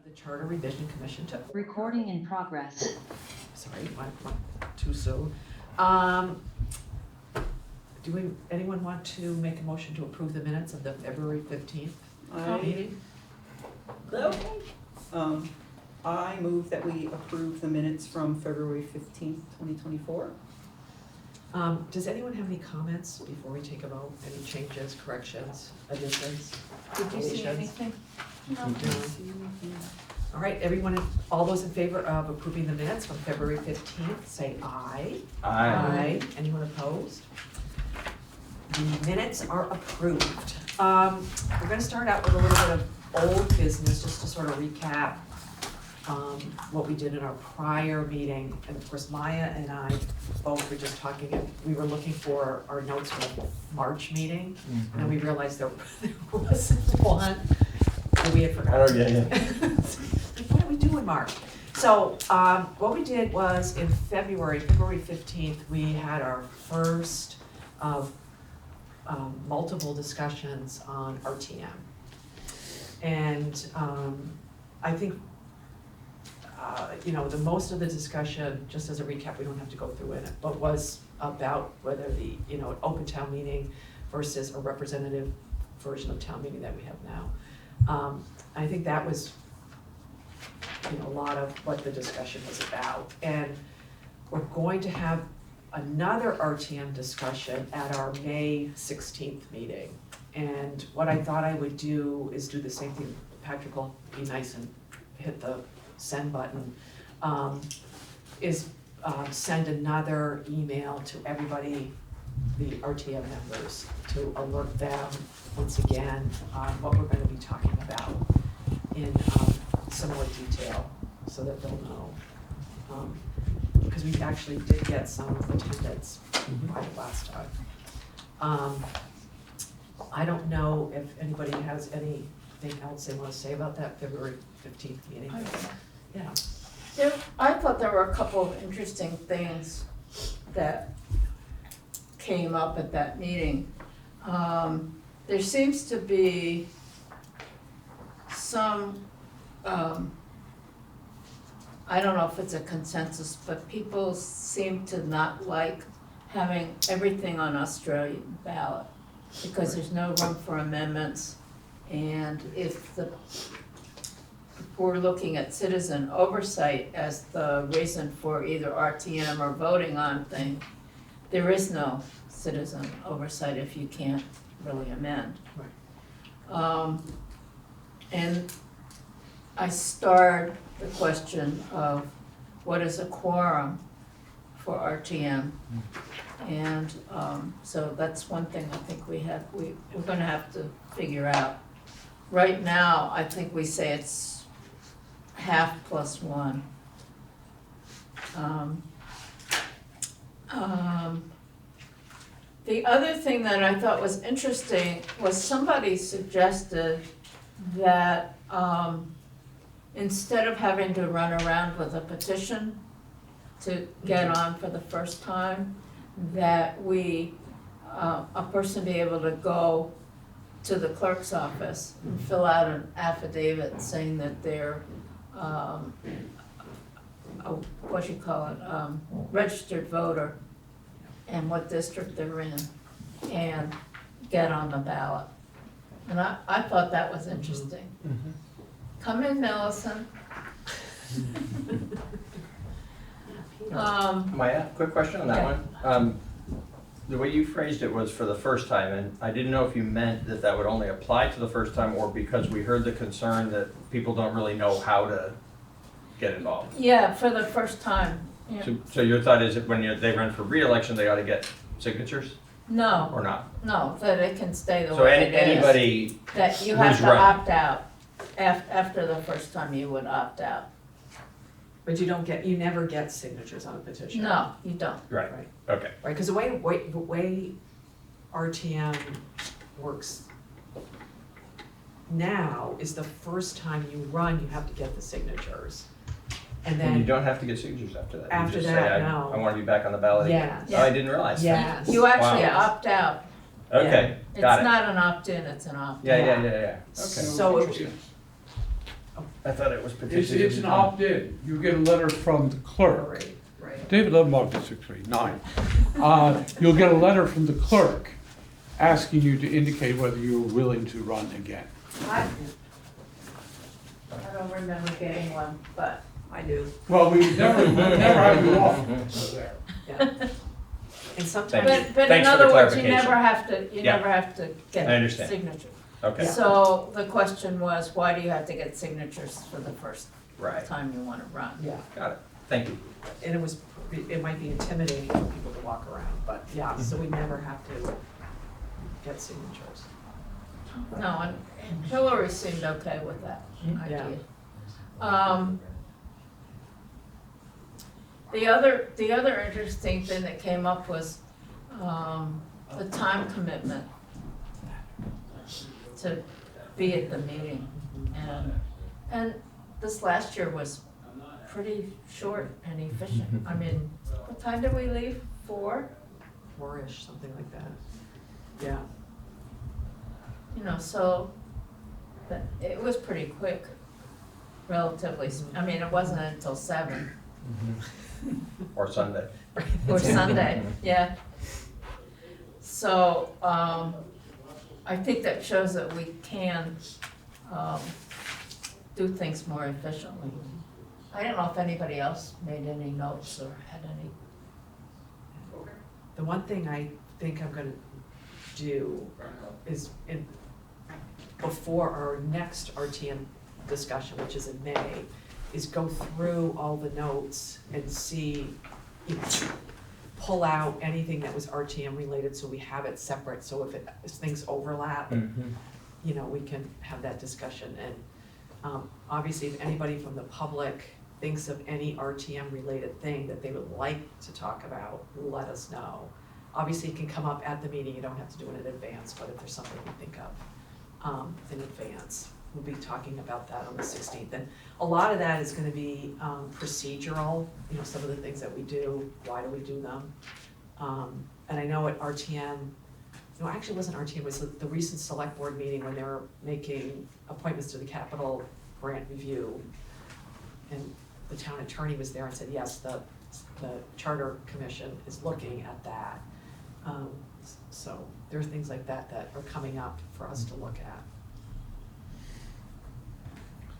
the Charter Revision Commission took. Recording in progress. Sorry, went too soon. Anyone want to make a motion to approve the minutes of the February 15th meeting? I move that we approve the minutes from February 15th, 2024. Does anyone have any comments before we take a vote? Any changes, corrections, additions? Did you see deletions? anything? No. All right, everyone, all those in favor of approving the minutes from February 15th, say aye. Aye. Anyone opposed? The minutes are approved. We're gonna start out with a little bit of old business, just to sort of recap what we did in our prior meeting. And of course, Maya and I both were just talking, and we were looking for our notes from the March meeting, and then we realized there wasn't one, and we had forgotten. Oh, yeah. What did we do in March? So, what we did was in February 15th, we had our first of multiple discussions on RTM. And I think, the most of the discussion, just as a recap, we don't have to go through it, but was about whether the, an open town meeting versus a representative version of town meeting that we have now. I think that was, a lot of what the discussion was about. And we're going to have another RTM discussion at our May 16th meeting. And what I thought I would do is do the same thing. Patrick will be nice and hit the send button, send another email to everybody, the RTM members, to alert them once again on what we're gonna be talking about in some more detail, so that they'll know. Because we actually did get some attendance by the last time. I don't know if anybody has anything else they wanna say about that February 15th meeting. Yeah. I thought there were a couple of interesting things that came up at that meeting. There seems to be some, I don't know if it's a consensus, but people seem to not like having everything on Australian ballot because there's no room for amendments. And if we're looking at citizen oversight as the reason for either RTM or voting on things, there is no citizen oversight if you can't really amend. Right. And I starred the question of what is a quorum for RTM? And so that's one thing I think we're gonna have to figure out. Right now, I think we say it's half plus one. The other thing that I thought was interesting was somebody suggested that instead of having to run around with a petition to get on for the first time, that a person be able to go to the clerk's office and fill out an affidavit saying that they're registered voter and what district they're in, and get on the ballot. And I thought that was interesting. Mm-hmm. Come in, Millicent. Maya, quick question on that one. The way you phrased it was for the first time, and I didn't know if you meant that would only apply to the first time, or because we heard the concern that people don't really know how to get involved. Yeah, for the first time. Yeah. So your thought is that when they run for re-election, they ought to get signatures, No, or not? no, that it can stay the So way it is. anybody, That you have who's to running. opt out. After the first time, you would opt out. But you never get signatures on a petition. No, you don't. right, Right, okay. right, because the way RTM works now is the first time you run, you have to get the signatures. And And you then, don't have to get signatures after that. After You just that, say, no. I want to be back on the ballot again. Yes. Oh, I didn't realize that. yes. You actually Wow. opt out. Okay, It's got it. not an opt-in, it's an opt-out. Yeah. Okay. So, Interesting. I thought it was It's petition. an opt-in. You get a letter from the clerk. Right. David Levenbach, District 3, 9. You'll get a letter from the clerk asking you to indicate whether you're willing to run again. I don't remember getting one, but I do. Well, we never have you off there. Yeah. And sometimes, but in Thanks for the other words, you clarification. never Yeah. have to I get understand. signatures. Okay, So the question was, why do you have to get signatures for the first right, time you wanna run? yeah, got it, thank you. and it might be intimidating for people to walk around, but yeah, so we never have to get signatures. No, and Hillary seemed okay with that Yeah. idea. The other interesting thing that came up was, the time commitment to be at the meeting. And this last year was pretty short and efficient. I mean, what time did we leave? 4? 4-ish, something like that. Yeah, You know, so, but it was pretty quick, relatively, I mean, it wasn't until 7 Or Sunday. or Sunday, yeah. So, I think that shows that we can, do things more efficiently. I don't know if anybody else made any notes or had any. the one thing I think I'm gonna do is before our next RTM discussion, which is in May, is go through all the notes and see, pull out anything that was RTM related, so we have it separate, so if things overlap, we can have that discussion. And obviously, if anybody from the public thinks of any RTM related thing that they would like to talk about, let us know. Obviously, it can come up at the meeting, you don't have to do it in advance, but if there's something you think of in advance, we'll be talking about that on the 16th. And a lot of that is gonna be procedural, some of the things that we do, why do we do them? And I know at RTM, no, actually it wasn't RTM, it was the recent select board meeting when they were making appointments to the capital grant review. And the town attorney was there and said, yes, the charter commission is looking at that. So there are things like that that are coming up for us to look at.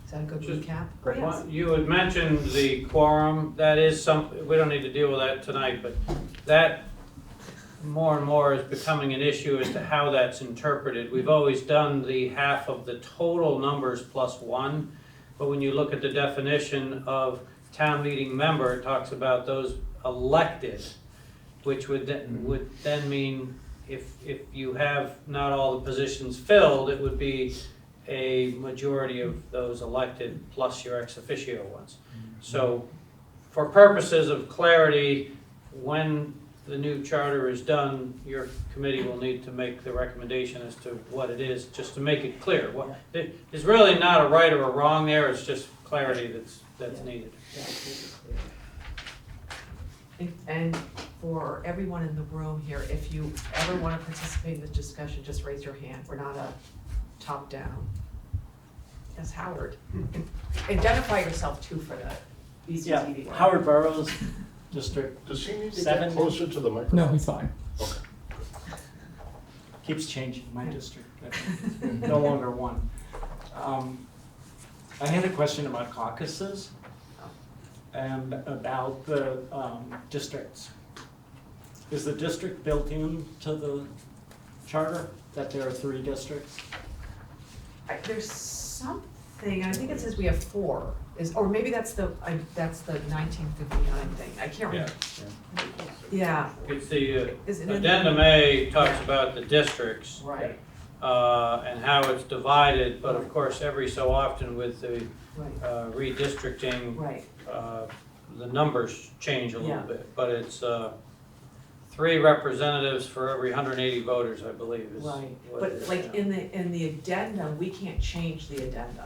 Is that a good Just- recap? Great. Yes. You had mentioned the quorum, that is we don't need to deal with that tonight, but that more and more is becoming an issue as to how that's interpreted. We've always done the half of the total numbers plus 1, but when you look at the definition of town meeting member, it talks about those elected, which would then mean if you have not all the positions filled, it would be a majority of those elected plus your ex officio ones. So for purposes of clarity, when the new charter is done, your committee will need to make the recommendation as to what it is, just to make it clear. There's really not a right or a wrong there, it's just clarity that's needed. And for everyone in the room here, if you ever want to participate in this discussion, just raise your hand. We're not a top-down. Yes, Howard. Identify yourself too for the BCTV. Yeah, Howard Burroughs, District Does he need to 7. get closer to the microphone? No, he's fine. Okay. Keeps changing, my district, no longer 1. I had a question about caucuses and about the districts. Is the district built into the charter, that there are 3 districts? There's something, I think it says we have 4, or maybe that's the 1959 thing. I can't remember. Yeah, It's the is it in addendum A talks about the districts Right, and how it's divided, but of course, every so often with the right, redistricting, right. the numbers change a little Yeah. bit, but it's 3 representatives for every 180 voters, I believe is Right, what but it is like now. in the addendum, we can't change the addendum.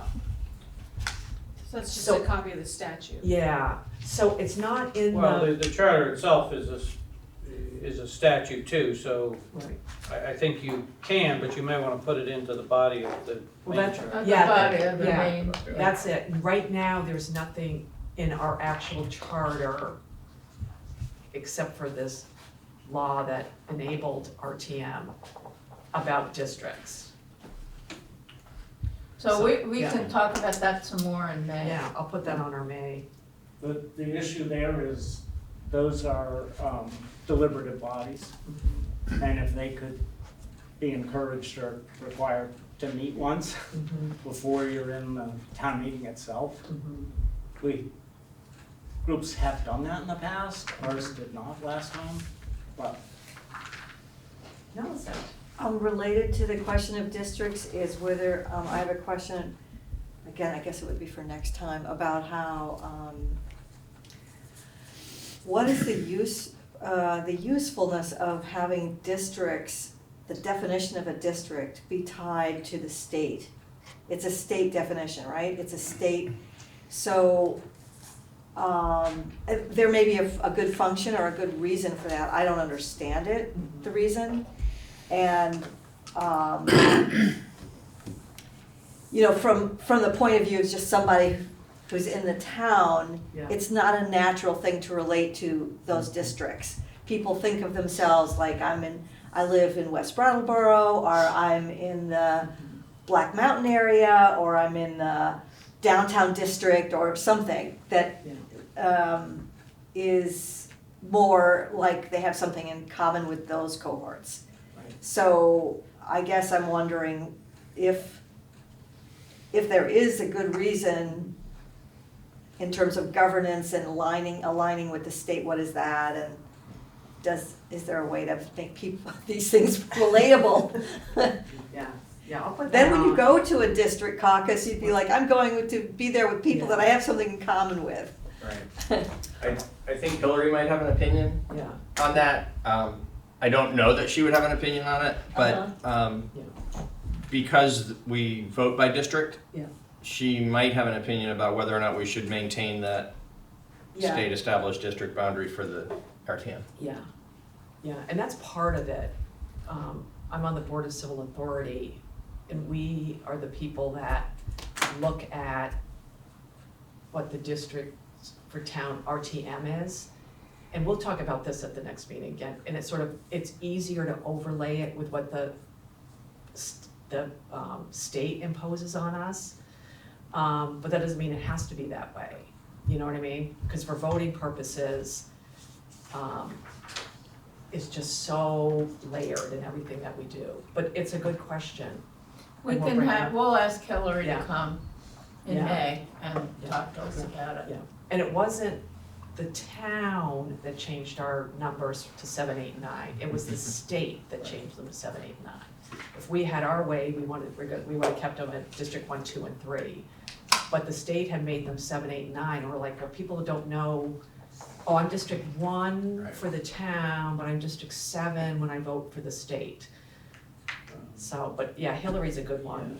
So that's just So- a copy of the statute. Yeah, so it's not in Well, the, the charter itself is is a statute too, so Right. I think you can, but you may wanna put it into the body of the Well, main that's- charter. The Yeah, body of the yeah. main. That's it. Right now, there's nothing in our actual charter except for this law that enabled RTM about districts. So we Yeah. can talk about that some more in May. Yeah, I'll put that on our May. The issue there is, those are deliberative bodies, and if they could be encouraged or required to meet once before you're in the town meeting itself. Groups have done that in the past, ours did not last time, but No, it's not. Related to the question of districts is whether, I have a question, again, I guess it would be for next time, about how, what is the usefulness of having districts, the definition of a district be tied to the state? It's a state definition, right? It's a state, so, there may be a good function or a good reason for that, I don't understand it, the reason. And, you know, from the point of view of just somebody who's in the town, Yeah. it's not a natural thing to relate to those districts. People think of themselves like I live in West Brattleboro, or I'm in the Black Mountain area, or I'm in the downtown district, or something that is more like they have something in common with those cohorts. Right. So I guess I'm wondering if there is a good reason in terms of governance and aligning with the state, what is that? And is there a way to make these things relatable? Yeah, I'll put that Then when you on. go to a district caucus, you'd be like, I'm going to be there with people Yeah. that I have something in common with. Right. I think Hillary might have an opinion Yeah, on that. I don't know that she would have an opinion on it, but yeah, because we vote by district, yeah. she might have an opinion about whether or not we should maintain that Yeah. state established district boundary for the RTM. Yeah, yeah, and that's part of it. I'm on the Board of Civil Authority, and we are the people that look at what the district for town RTM is. And we'll talk about this at the next meeting again, and it's easier to overlay it with what the state imposes on us. But that doesn't mean it has to be that way, you know what I mean? Because for voting purposes, it's just so layered in everything that we do. But it's a good question. We And we'll can bring it have, up. we'll ask Hillary to Yeah. come in Yeah. May and Yeah. talk to us about it. Yeah, and it wasn't the town that changed our numbers to 7, 8, 9. It was the state that changed them to 7, 8, 9. If we had our way, we would have kept them at District 1, 2, and 3. But the state had made them 7, 8, 9. And we're like, well, people don't know, oh, I'm District 1 for the town, but I'm District 7 when I vote for the state. So, but yeah, Hillary's a good one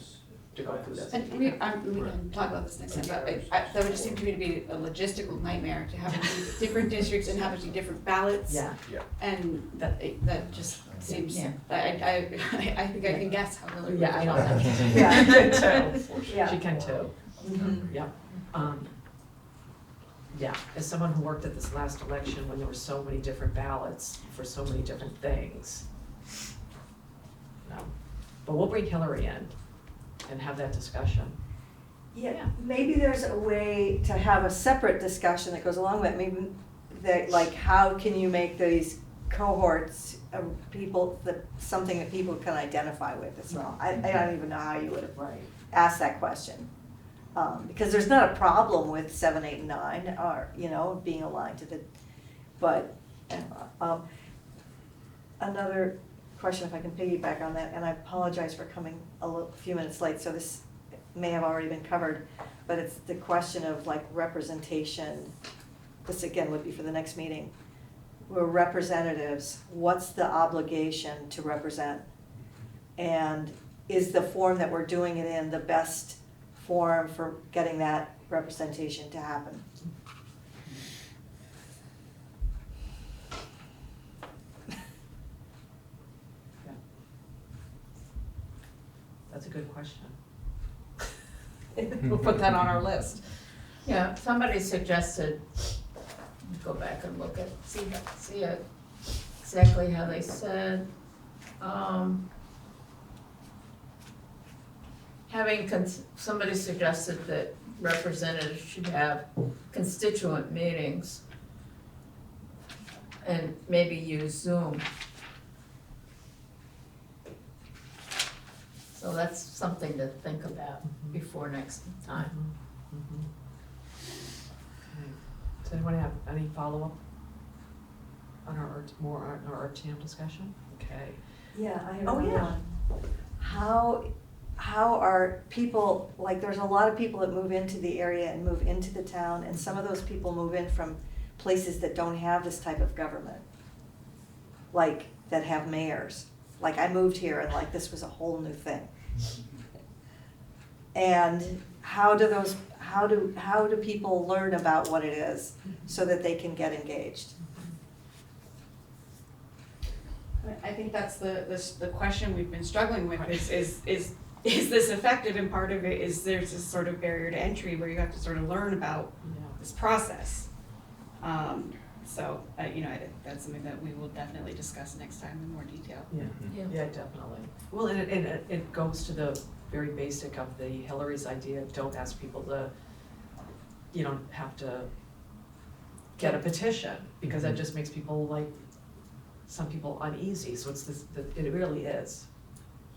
to go through this. And we can talk about this next time, but that would just seem to me to be a logistical nightmare to have these different districts and have these different ballots. Yeah, And that just seems, Yeah. I think I can guess how Hillary would. yeah, I know respond. that. Yeah, I can too. Yeah. She can too. Yeah. Yeah, as someone who worked at this last election when there were so many different ballots for so many different things. No, but we'll bring Hillary in and have that discussion. Yeah, maybe there's a way to have a separate discussion that goes along with it, maybe that, like, how can you make these cohorts of people, something that people can identify with as well? I don't even know how you would have Right. asked that question. Because there's not a problem with 7, 8, and 9, or, you know, being aligned to but, another question, if I can piggyback on that, and I apologize for coming a few minutes late, so this may have already been covered, but it's the question of like representation. This again would be for the next meeting. We're representatives, what's the obligation to represent? And is the form that we're doing it in the best form for getting that representation to happen? That's a good question. We'll put that on our list. Yeah, somebody suggested, go back and look at, see it, exactly how they said, somebody suggested that representatives should have constituent meetings and maybe use Zoom. So that's something to think about before next time. Mhm. Okay. Does anyone have any follow-up on our RTM discussion? Okay. Yeah, I have Oh, another yeah. one. How are people, like, there's a lot of people that move into the area and move into the town, and some of those people move in from places that don't have this type of government. Like, that have mayors. Like, I moved here and like, this was a whole new thing. And how do people learn about what it is so that they can get engaged? I think that's the question we've been struggling with is this effective? And part of it is there's this sort of barrier to entry where you have to sort of learn about this process. So, I think that's something that we will definitely discuss next time in more detail. Yeah, Yeah. yeah, definitely. Well, and it goes to the very basic of the Hillary's idea of don't ask people to, you don't have to get a petition, because that just makes people some people uneasy, so it's this, it really is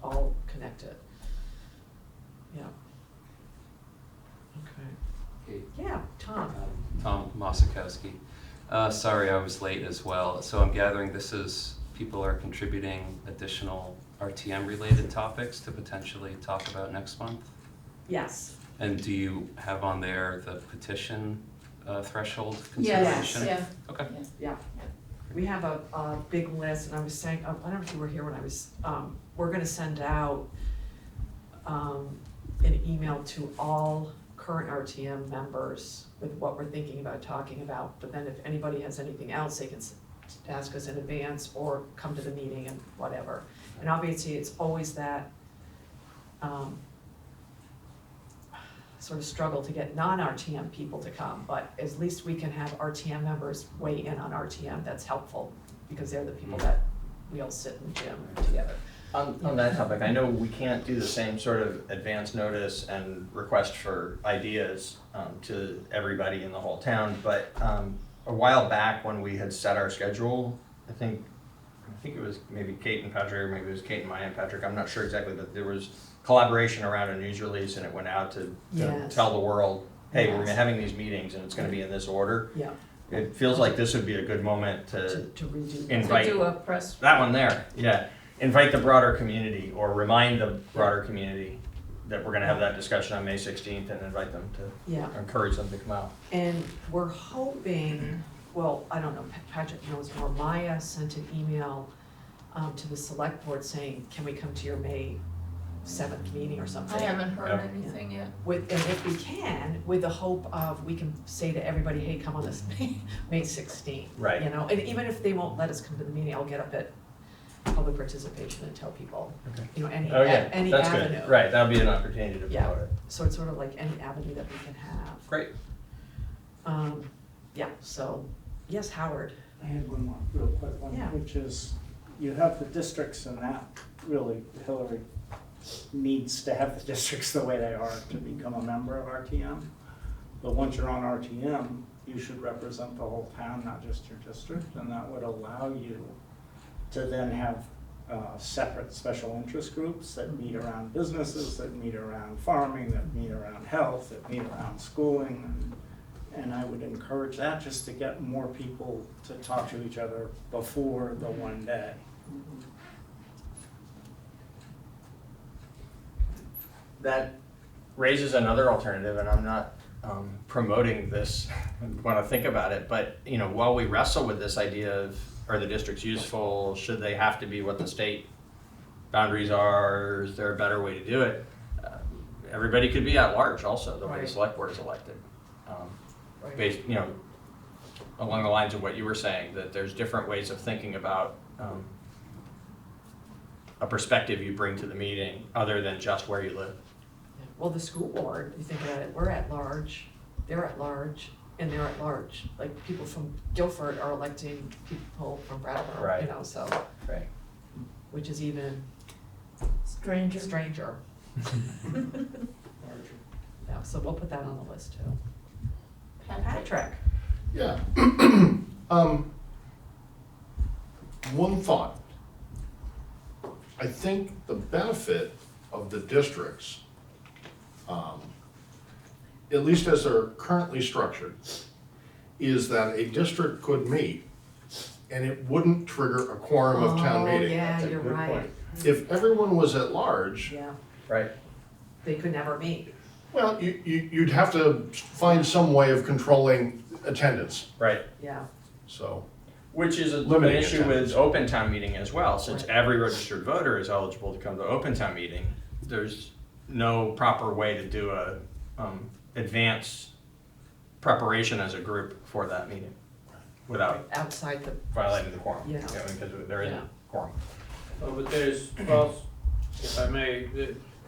all connected. Yeah. Okay. Yeah, Tom. Tom Mosikowski. Sorry, I was late as well. So I'm gathering this is people are contributing additional RTM-related topics to potentially talk about next month? Yes. And do you have on there the petition threshold Yes, consideration? yeah. Okay. Yeah. We have a big list, and I was saying, I don't know if you were here when I was, we're gonna send out an email to all current RTM members with what we're thinking about talking about, but then if anybody has anything else, they can ask us in advance or come to the meeting and whatever. And obviously, it's always that sort of struggle to get non-RTM people to come, but at least we can have RTM members weigh in on RTM. That's helpful, because they're the people that we all sit in the gym together. On that topic, I know we can't do the same sort of advance notice and request for ideas to everybody in the whole town, but a while back when we had set our schedule, I think it was maybe Kate and Patrick, or maybe it was Kate and Maya and Patrick, I'm not sure exactly, but there was collaboration around a news release, and it went out to Yes. tell the world, hey, we're Yes. having these meetings and it's gonna be in this order. Yeah. It feels like this would be a good moment To redo that. invite To do a press. that one there, yeah. Invite the broader community, or remind the broader community that we're gonna have that discussion on May 16th, and invite them to, Yeah. encourage them to come out. And we're hoping, well, I don't know, Patrick knows more, Maya sent an email to the select board saying, can we come to your May 7th meeting or something? I haven't heard Yeah. anything yet. And if we can, with the hope of, we can say to everybody, hey, come on this May 16th. Right. You know, and even if they won't let us come to the meeting, I'll get up at public participation and tell people, Okay. you know, any Oh, yeah, any that's avenue. good, right, that would be an opportunity to Yeah. promote it. So it's sort of like any avenue that we can have. Great. Yeah, so, yes, Howard. I had one more real quick one, Yeah. which is, you have the districts, and that really, Hillary needs to have the districts the way they are to become a member of RTM. But once you're on RTM, you should represent the whole town, not just your district, and that would allow you to then have separate special interest groups that meet around businesses, that meet around farming, that meet around health, that meet around schooling. And I would encourage that, just to get more people to talk to each other before the one day. That raises another alternative, and I'm not promoting this, want to think about it, but, you know, while we wrestle with this idea of, are the districts useful, should they have to be what the state boundaries are, is there a better way to do it? Everybody could be at large also, the way the Right. select board is elected. Right. Based, you know, along the lines of what you were saying, that there's different ways of thinking about a perspective you bring to the meeting other than just where you live. Well, the school board, you think about it, we're at large, they're at large, and they're at large. Like, people from Guilford are electing people from Brattleboro, you Right. know, so, Right. which is even Stranger. stranger. Yeah, so we'll put that on the list too. Patrick. Yeah. One thought. I think the benefit of the districts, at least as they're currently structured, is that a district could meet and it wouldn't trigger a quorum of town meeting. Oh, yeah, That's a you're good right. point. If everyone was at large, Yeah, Right. they could never meet. well, you'd have to find some way of controlling attendance, Right. Yeah, so. Which is an Limiting issue attendance. with open town meeting as well, since Right. every registered voter is eligible to come to open town meeting. There's no proper way to do a advanced preparation as a group for that meeting without outside the, violating the quorum. Yeah. Because there isn't Yeah. quorum. Oh, but there's, well, if I may,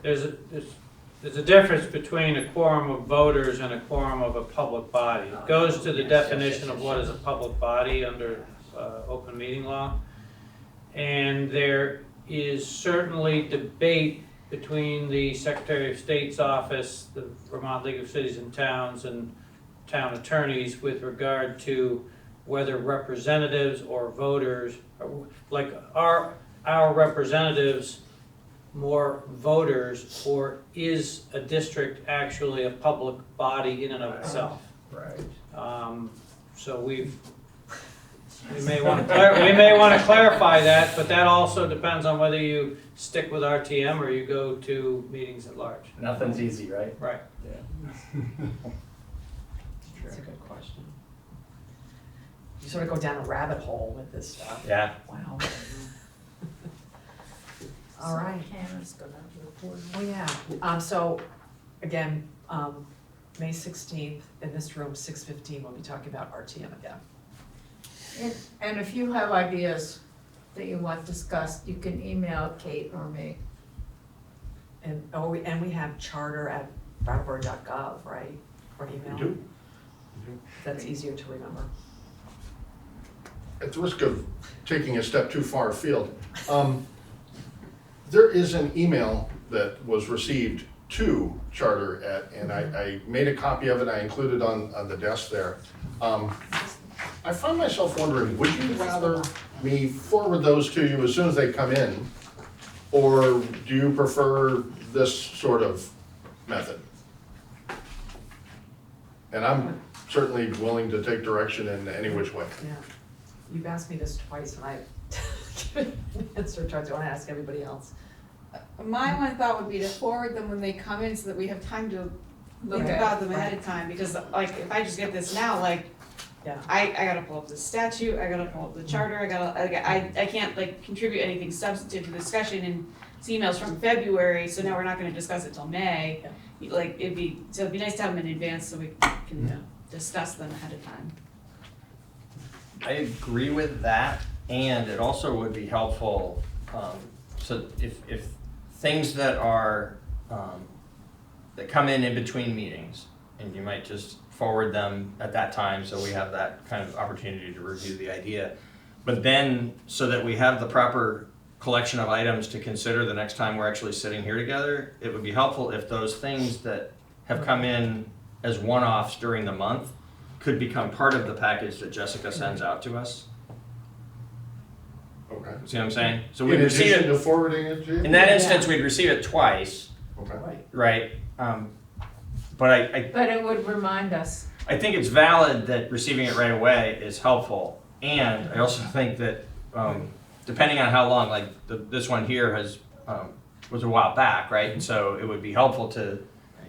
there's a difference between a quorum of voters and a quorum of a public body. It goes to the definition of what is a public body under open meeting law. And there is certainly debate between the Secretary of State's office, the Vermont League of Cities and Towns, and town attorneys with regard to whether representatives or voters, like our representatives more voters, or is a district actually a public body in and of itself? Right. So we may want to clarify that, but that also depends on whether you stick with RTM or you go to meetings at large. Nothing's easy, right? Right. that's a good question. You sort of go down a rabbit hole with this stuff. Yeah. Wow. All right. Hannah's gonna report. Oh, yeah. So, again, May 16th, in this room, 6:15, we'll be talking about RTM again. And if you have ideas that you want discussed, you can email Kate or me. And, we have charter@brattleboro.gov, right? Or email? We do. That's easier to remember. At the risk of taking a step too far afield, there is an email that was received to Charter and I made a copy of it, I included on the desk there. I find myself wondering, would you rather me forward those to you as soon as they come in? Or do you prefer this sort of method? And I'm certainly willing to take direction in any which way. Yeah. You've asked me this twice, and I've given an answer twice. I want to ask everybody else. My one thought would be to forward them when they come in so that we have time to think Okay. about them ahead of time, because like, if I just get this now, like, Yeah. I gotta pull up the statute, I gotta pull up the charter, I can't like contribute anything substantive to the discussion in emails from February, so now we're not gonna discuss it till May. Like, it'd be nice to have them in advance so we can discuss them ahead of time. I agree with that, and it also would be helpful, so if things that are, that come in between meetings, and you might just forward them at that time, so we have that kind of opportunity to review the idea. But then, so that we have the proper collection of items to consider the next time we're actually sitting here together, it would be helpful if those things that have come in as one-offs during the month could become part of the package that Jessica sends out to us. Okay. See what I'm saying? So In we'd receive addition to it, forwarding it to you? in that instance, we'd receive it twice, Okay. Right. right? But I But it would remind us. I think it's valid that receiving it right away is helpful, and I also think that depending on how long, like this one here has was a while back, right? And so it would be helpful to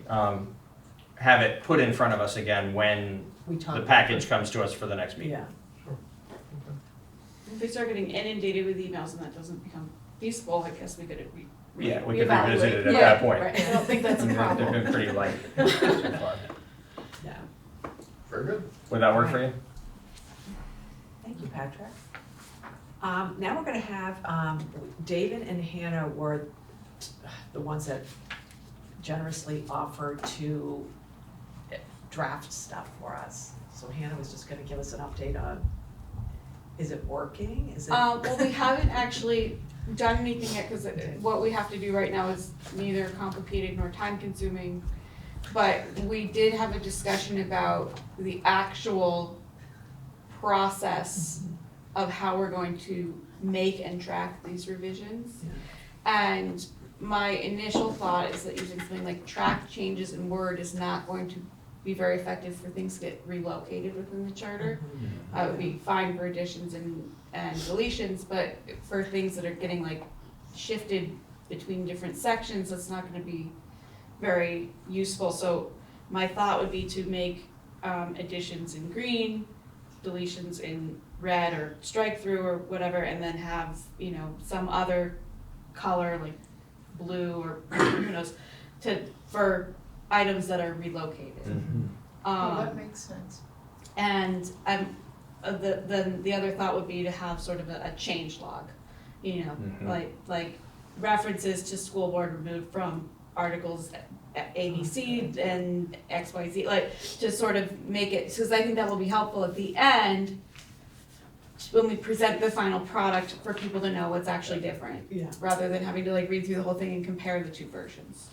have it put in front of us again when We talk the about package it. comes to us for the next meeting. Yeah. If we start getting inundated with emails and that doesn't become feasible, I guess we could Yeah, we could reevaluate. revisit it at Yeah, that point. Right. I don't think that's a They've problem. been pretty light so far. Yeah. Very good. Would that work for you? Thank you, Patrick. Now we're gonna have, David and Hannah were the ones that generously offered to draft stuff for us. So Hannah was just gonna give us an update on, is it working? Is it? Well, we haven't actually done anything yet, because what we have to do right now is neither complicated nor time consuming. But we did have a discussion about the actual process of how we're going to make and track these revisions. Yeah. And my initial thought is that using something like track changes in Word is not going to be very effective for things to get relocated within the charter. It would be fine for additions and deletions, but for things that are getting like shifted between different sections, that's not gonna be very useful. So my thought would be to make additions in green, deletions in red or strike through or whatever, and then have, you know, some other color like blue or who knows, for items that are relocated. That makes sense. And the other thought would be to have sort of a change log, you know, like references to school board removed from articles A, B, C, and X, Y, Z, like to sort of make it, because I think that will be helpful at the end when we present the final product for people to know what's actually different, rather than having to like read through the whole thing and compare the two versions.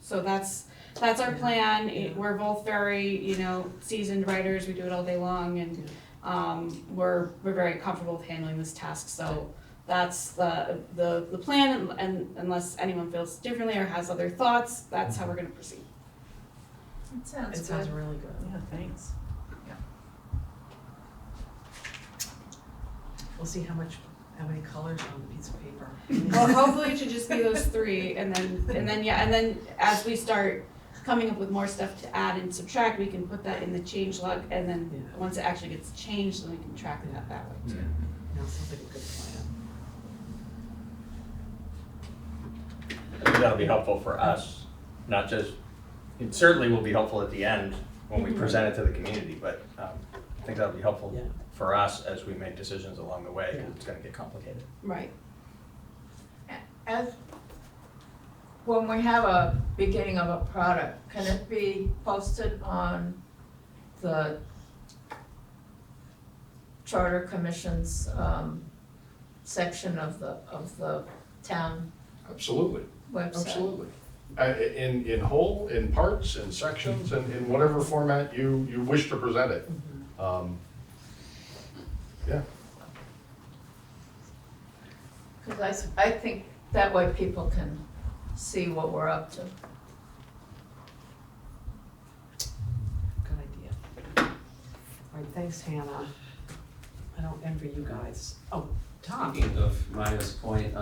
So that's our plan. We're both very, you know, seasoned writers. We do it all day long, and we're very comfortable with handling this task. So that's the plan. And unless anyone feels differently or has other thoughts, that's how we're going to proceed. It sounds It sounds really good. Yeah, thanks. We'll see how many colors on the piece of paper. Well, hopefully it should just be those three, and then as we start coming up with more stuff to add and subtract, we can put that in the change log, and then once it actually gets changed, then we can track that way too. No, sounds like a good plan. I think that'll be helpful for us, not just, it certainly will be helpful at the end when we present it to the community, but I think that'll be helpful for us as we make decisions along the way, because it's gonna get complicated. Right. As, when we have a beginning of a product, can it be posted on the Charter Commission's section of the town Absolutely, website? absolutely. In whole, in parts, in sections, and in whatever format you wish to present it. Yeah. Because I think that way people can see what we're up to. Good idea. All right, thanks, Hannah. I don't envy you guys. Oh, Tom. Speaking of Maya's point,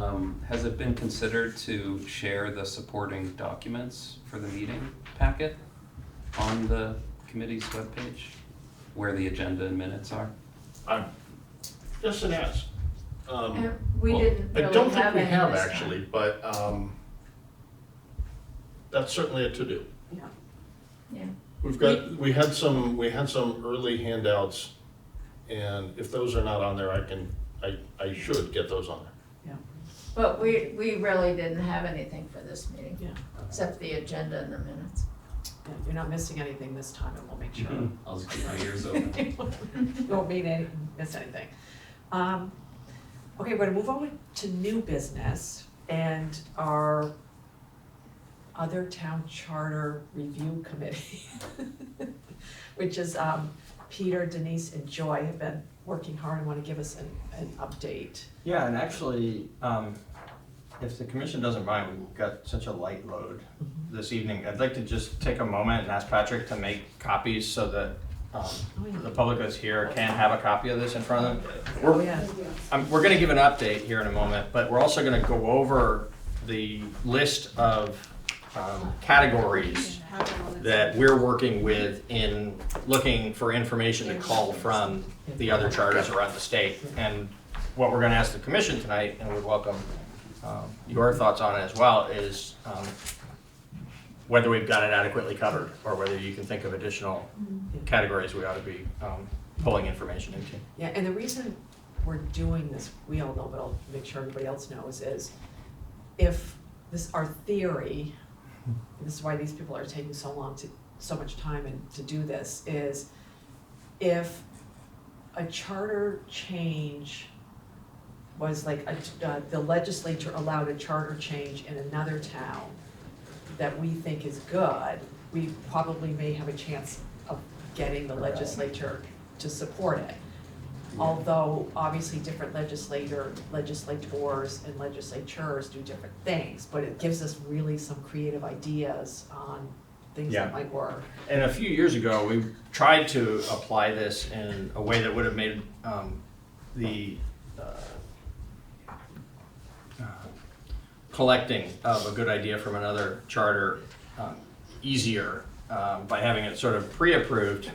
has it been considered to share the supporting documents for the meeting packet on the committee's webpage, where the agenda and minutes are? Yes, it has. We Well, didn't I really don't think have we any have this time. actually, but that's certainly a to-do. Yeah. We had some early handouts, and if those are not on there, I should get those on there. But we really didn't have anything for this meeting. Yeah. Except the agenda and the minutes. Yeah, you're not missing anything this time, and we'll make sure. I'll just keep my ears open. You won't miss anything. Okay, we're gonna move on to new business and our other town charter review committee, which is Peter, Denise, and Joy have been working hard and want to give us an update. Yeah, and actually, if the commission doesn't mind, we've got such a light load this evening. I'd like to just take a moment and ask Patrick to make copies so that the public that's here can have a copy of this in front of them. We're gonna give an update here in a moment, but we're also gonna go over the list of categories that we're working with in looking for information to call from the other charters around the state. And what we're gonna ask the commission tonight, and we welcome your thoughts on it as well, is whether we've got it adequately covered, or whether you can think of additional categories we ought to be pulling information into. Yeah, and the reason we're doing this, we all know, but I'll make sure everybody else knows, is if this, our theory, this is why these people are taking so much time and to do this, is if a charter change was like, the legislature allowed a charter change in another town that we think is good, we probably may have a chance of getting the legislature to support it. Although obviously different legislators and legislatures do different things, but it gives us really some creative ideas on things that might work. And a few years ago, we tried to apply this in a way that would have made the collecting of a good idea from another charter easier by having it sort of pre-approved.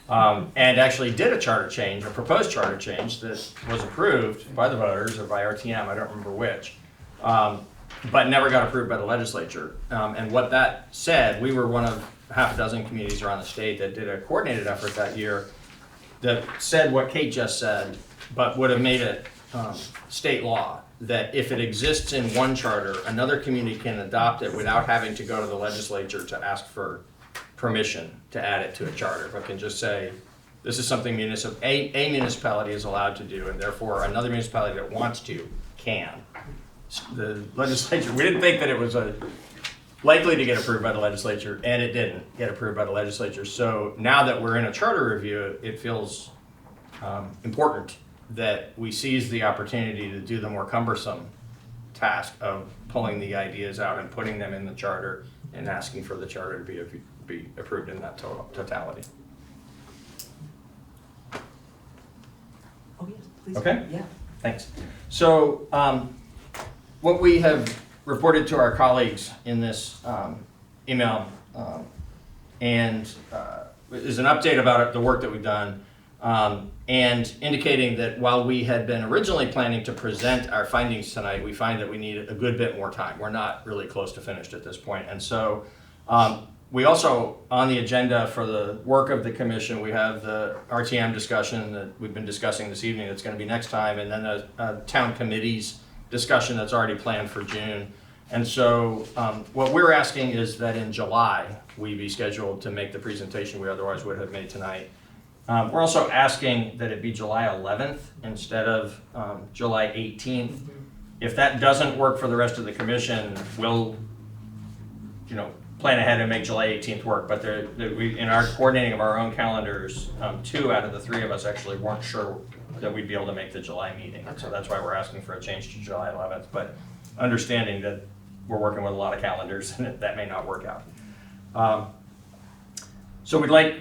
And actually did a charter change, a proposed charter change that was approved by the voters or by RTM, I don't remember which, but never got approved by the legislature. And what that said, we were one of half a dozen communities around the state that did a coordinated effort that year that said what Kate just said, but would have made it state law, that if it exists in one charter, another community can adopt it without having to go to the legislature to ask for permission to add it to a charter, but can just say, this is something a municipality is allowed to do, and therefore another municipality that wants to can. The legislature, we didn't think that it was likely to get approved by the legislature, and it didn't get approved by the legislature. So now that we're in a charter review, it feels important that we seize the opportunity to do the more cumbersome task of pulling the ideas out and putting them in the charter and asking for the charter to be approved in that totality. Oh, yes, please. Okay. Yeah. Thanks. So what we have reported to our colleagues in this email and is an update about the work that we've done and indicating that while we had been originally planning to present our findings tonight, we find that we need a good bit more time. We're not really close to finished at this point. And so we also, on the agenda for the work of the commission, we have the RTM discussion that we've been discussing this evening that's going to be next time, and then a town committees discussion that's already planned for June. And so what we're asking is that in July, we be scheduled to make the presentation we otherwise would have made tonight. We're also asking that it be July 11th instead of July 18th. If that doesn't work for the rest of the commission, we'll, plan ahead and make July 18th work. But in our coordinating of our own calendars, 2 out of the 3 of us actually weren't sure that we'd be able to make the July meeting. Okay. So that's why we're asking for a change to July 11th. But understanding that we're working with a lot of calendars and that may not work out. So we'd like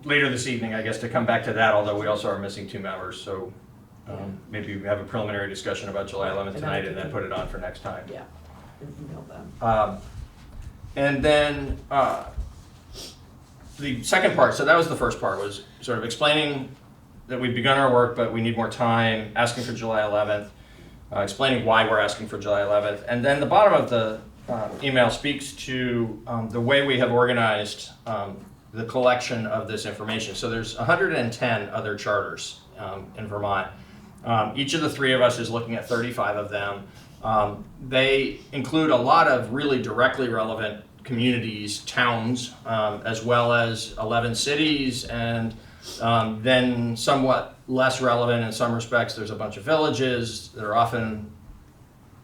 later this evening, I guess, to come back to that, although we also are missing 2 members. So maybe we have a preliminary discussion about July 11th tonight and then put it on for next time. Yeah, and email them. And then the second part, so that was the first part, was sort of explaining that we've begun our work, but we need more time, asking for July 11th, explaining why we're asking for July 11th. And then the bottom of the email speaks to the way we have organized the collection of this information. So there's 110 other charters in Vermont. Each of the 3 of us is looking at 35 of them. They include a lot of really directly relevant communities, towns, as well as 11 cities, and then somewhat less relevant in some respects, there's a bunch of villages that are often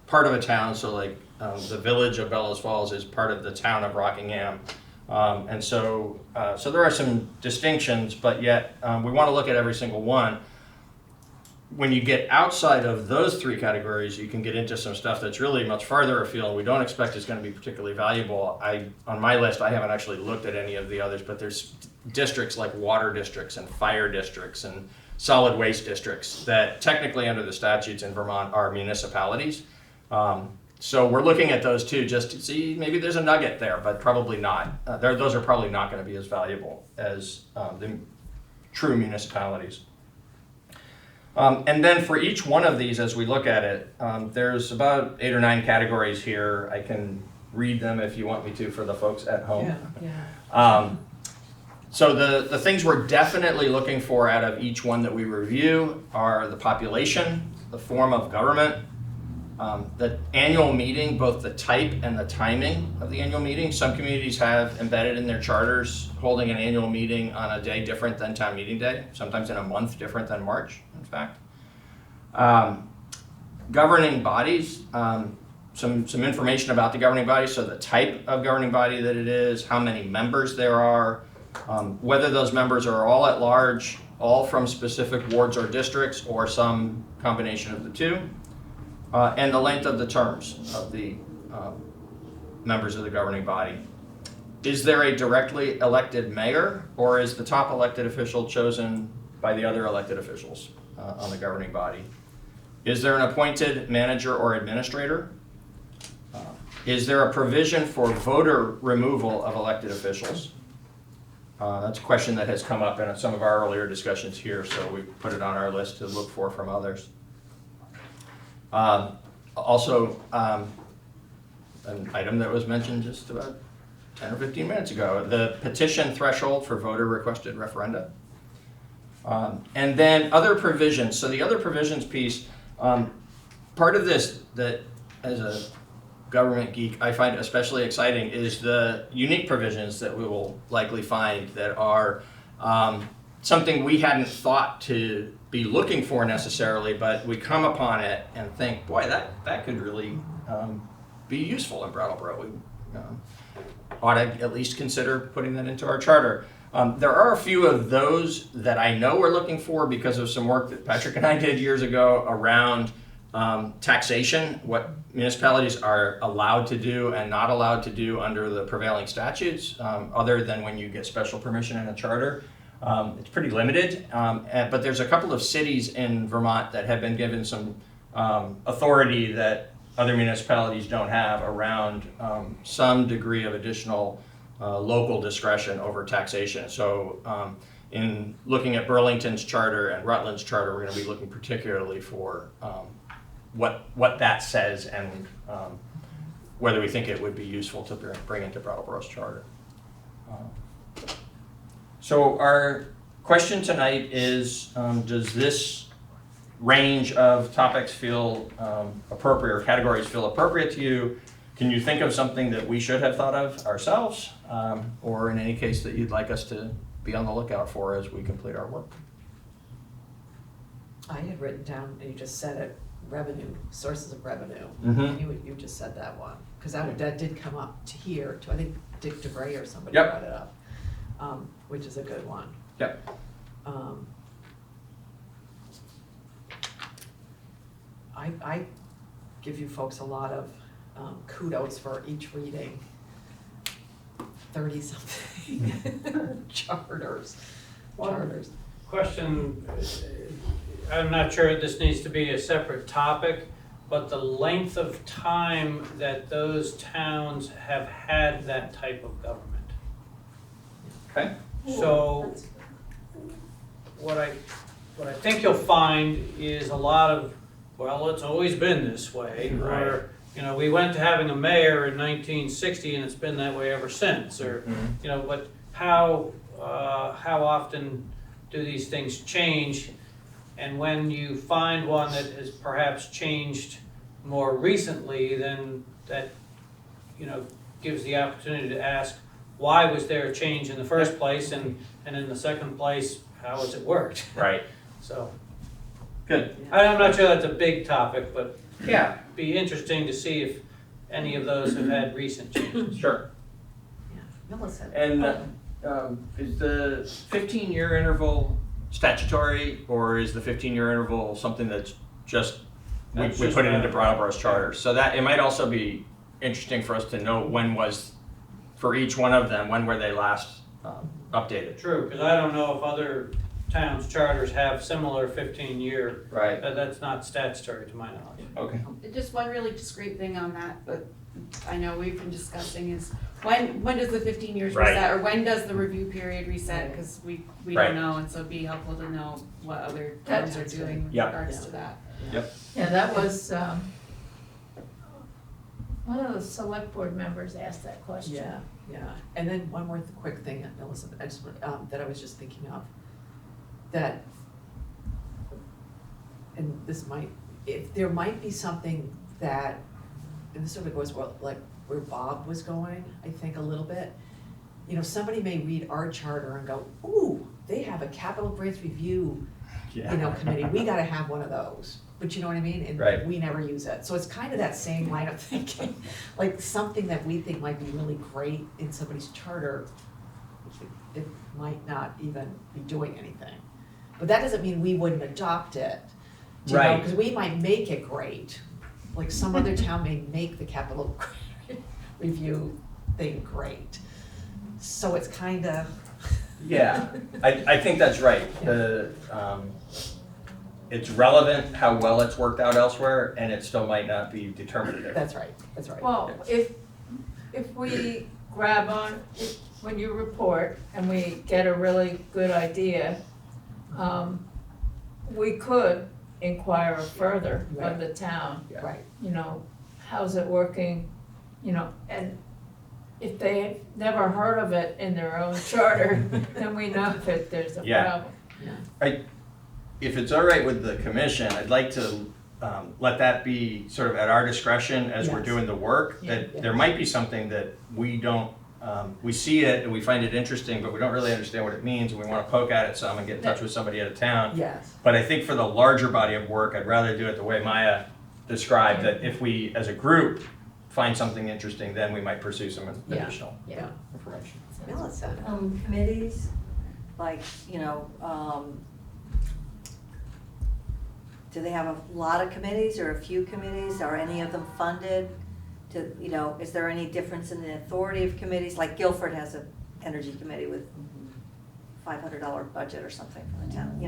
part of a town. So like the village of Bellows Falls is part of the town of Rockingham. And so there are some distinctions, but yet we want to look at every single one. When you get outside of those 3 categories, you can get into some stuff that's really much farther afield. We don't expect it's going to be particularly valuable. On my list, I haven't actually looked at any of the others, but there's districts like water districts and fire districts and solid waste districts that technically under the statutes in Vermont are municipalities. So we're looking at those too, just to see maybe there's a nugget there, but probably not. Those are probably not going to be as valuable as the true municipalities. And then for each one of these, as we look at it, there's about 8 or 9 categories here. I can read them if you want me to for the folks at home. Yeah. So the things we're definitely looking for out of each one that we review are the population, the form of government, the annual meeting, both the type and the timing of the annual meeting. Some communities have embedded in their charters holding an annual meeting on a day different than town meeting day, sometimes in a month different than March, in fact. Governing bodies, some information about the governing body, so the type of governing body that it is, how many members there are, whether those members are all at large, all from specific wards or districts, or some combination of the two, and the length of the terms of the members of the governing body. Is there a directly elected mayor, or is the top elected official chosen by the other elected officials on the governing body? Is there an appointed manager or administrator? Is there a provision for voter removal of elected officials? That's a question that has come up in some of our earlier discussions here, so we put it on our list to look for from others. Also, an item that was mentioned just about 10 or 15 minutes ago, the petition threshold for voter requested referenda. And then other provisions. So the other provisions piece, part of this that as a government geek I find especially exciting is the unique provisions that we will likely find that are something we hadn't thought to be looking for necessarily, but we come upon it and think, boy, that could really be useful in Brattleboro. We ought to at least consider putting that into our charter. There are a few of those that I know we're looking for because of some work that Patrick and I did years ago around taxation, what municipalities are allowed to do and not allowed to do under the prevailing statutes, other than when you get special permission in a charter. It's pretty limited, but there's a couple of cities in Vermont that have been given some authority that other municipalities don't have around some degree of additional local discretion over taxation. So in looking at Burlington's charter and Rutland's charter, we're going to be looking particularly for what that says and whether we think it would be useful to bring into Brattleboro's charter. So our question tonight is, does this range of topics feel appropriate, or categories feel appropriate to you? Can you think of something that we should have thought of ourselves, or in any case that you'd like us to be on the lookout for as we complete our work? I had written down, and you just said it, revenue, sources of revenue. Mm-hmm. You just said that one, because that did come up to here, I think Dick DeBray or somebody Yep. brought it up, which is a good one. Yep. I give you folks a lot of kudos for each reading. 30-something charters. Question, I'm not sure this needs to be a separate topic, but the length of time that those towns have had that type of government. Okay. So what I think you'll find is a lot of, well, it's always been this way, or, you know, we went to having a mayor in 1960 and it's been that way ever since, or, you know, but how often do these things change? And when you find one that has perhaps changed more recently, then that, you know, gives the opportunity to ask, why was there a change in the first place, and in the second place, how has it worked? Right. So, Good. I'm not sure that's a big topic, but Yeah. be interesting to see if any of those have had recent changes. Sure. Yeah. Melissa. And is the 15-year interval statutory, or is the 15-year interval something that's just, we put it into Brattleboro's charter? So that, it might also be interesting for us to know when was, for each one of them, when were they last updated? True, because I don't know if other towns' charters have similar 15-year. Right. That's not statutory to my knowledge. Okay. Just one really discreet thing on that, but I know we've been discussing is, when does the 15 years Right. reset, or when does the review period reset? Because we Right. don't know, and so it'd be helpful to know what other towns are doing in Yep. regards to that. Yeah, that was, one of the select board members asked that question. Yeah, yeah. And then one more quick thing, Elizabeth, that I was just thinking of, that, and this might, if there might be something that, and this sort of goes well, like where Bob was going, I think a little bit. You know, somebody may read our charter and go, ooh, they have a capital grants review, committee, we gotta have one of those. But you know what I mean? And Right. we never use it. So it's kind of that same line of thinking, like something that we think might be really great in somebody's charter, it might not even be doing anything. But that doesn't mean we wouldn't adopt it. Right. Because we might make it great, like some other town may make the capital review thing great. So it's kind of. Yeah, I think that's right. It's relevant how well it's worked out elsewhere, and it still might not be determinative. That's right, that's right. Well, if we grab on, when you report and we get a really good idea, we could inquire further of the town. Right. You know, how's it working, and if they've never heard of it in their own charter, then we know that there's a problem. If it's all right with the commission, I'd like to let that be sort of at our discretion as we're Yes. doing the work, that there might be something that we don't, we see it and we find it interesting, but we don't really understand what it means, and we want to poke at it some and get in touch with somebody out of town. Yes. But I think for the larger body of work, I'd rather do it the way Maya described, that if we, as a group, find something interesting, then we might pursue some additional Yeah. information. Melissa. Committees, like, do they have a lot of committees or a few committees? Are any of them funded? Is there any difference in the authority of committees? Like Guilford has an energy committee with $500 budget or something from the town,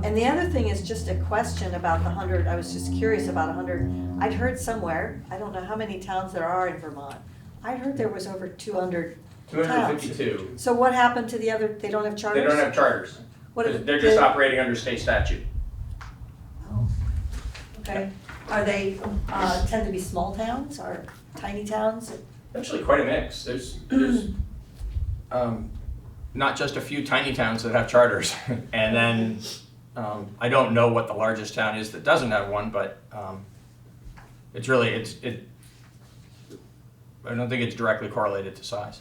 And the other thing is just a question about the 100, I was just curious about 100. I'd heard somewhere, I don't know how many towns there are in Vermont. I'd heard there was over 200 towns. 252. So what happened to the other, they don't have charters? They don't have charters. What- They're just operating under state statute. Oh, okay. Are they, tend to be small towns or tiny towns? Actually, quite a mix. There's not just a few tiny towns that have charters, and then I don't know what the largest town is that doesn't have one, but it's really I don't think it's directly correlated to size.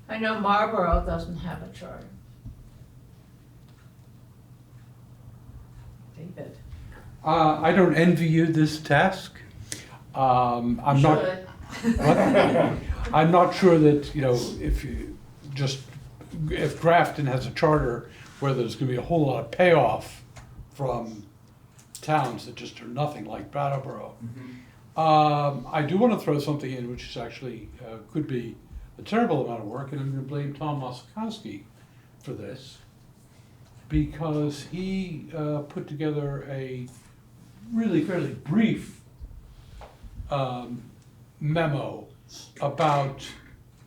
I know Marlboro doesn't have a charter. David. I don't envy you this task. I'm not. I'm not sure that, if Grafton has a charter where there's gonna be a whole lot of payoff from towns that just are nothing like Brattleboro. I do wanna throw something in which is actually, could be a terrible amount of work, and I'm gonna blame Tom Moskowski for this, because he put together a really fairly brief memo about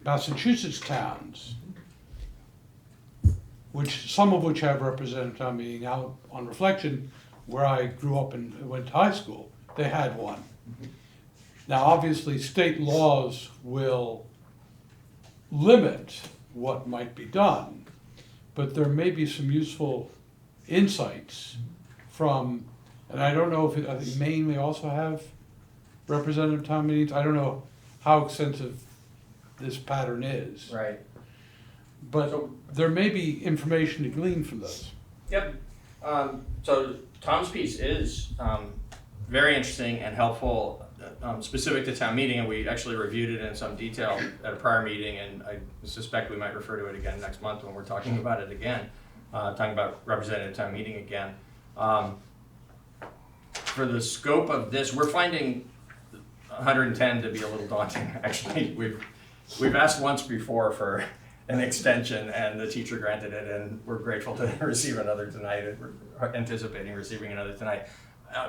Massachusetts towns, some of which have representative town meeting. Out on Reflection, where I grew up and went to high school, they had one. Now, obviously, state laws will limit what might be done, but there may be some useful insights from, and I don't know I think Maine may also have representative town meetings. I don't know how extensive this pattern is. Right. But there may be information to glean from those. Yep. So Tom's piece is very interesting and helpful, specific to town meeting, and we actually reviewed it in some detail at a prior meeting, and I suspect we might refer to it again next month when we're talking about it again, talking about representative town meeting again. For the scope of this, we're finding 110 to be a little daunting, actually. We've asked once before for an extension, and the teacher granted it, and we're grateful to receive another tonight, and we're anticipating receiving another tonight.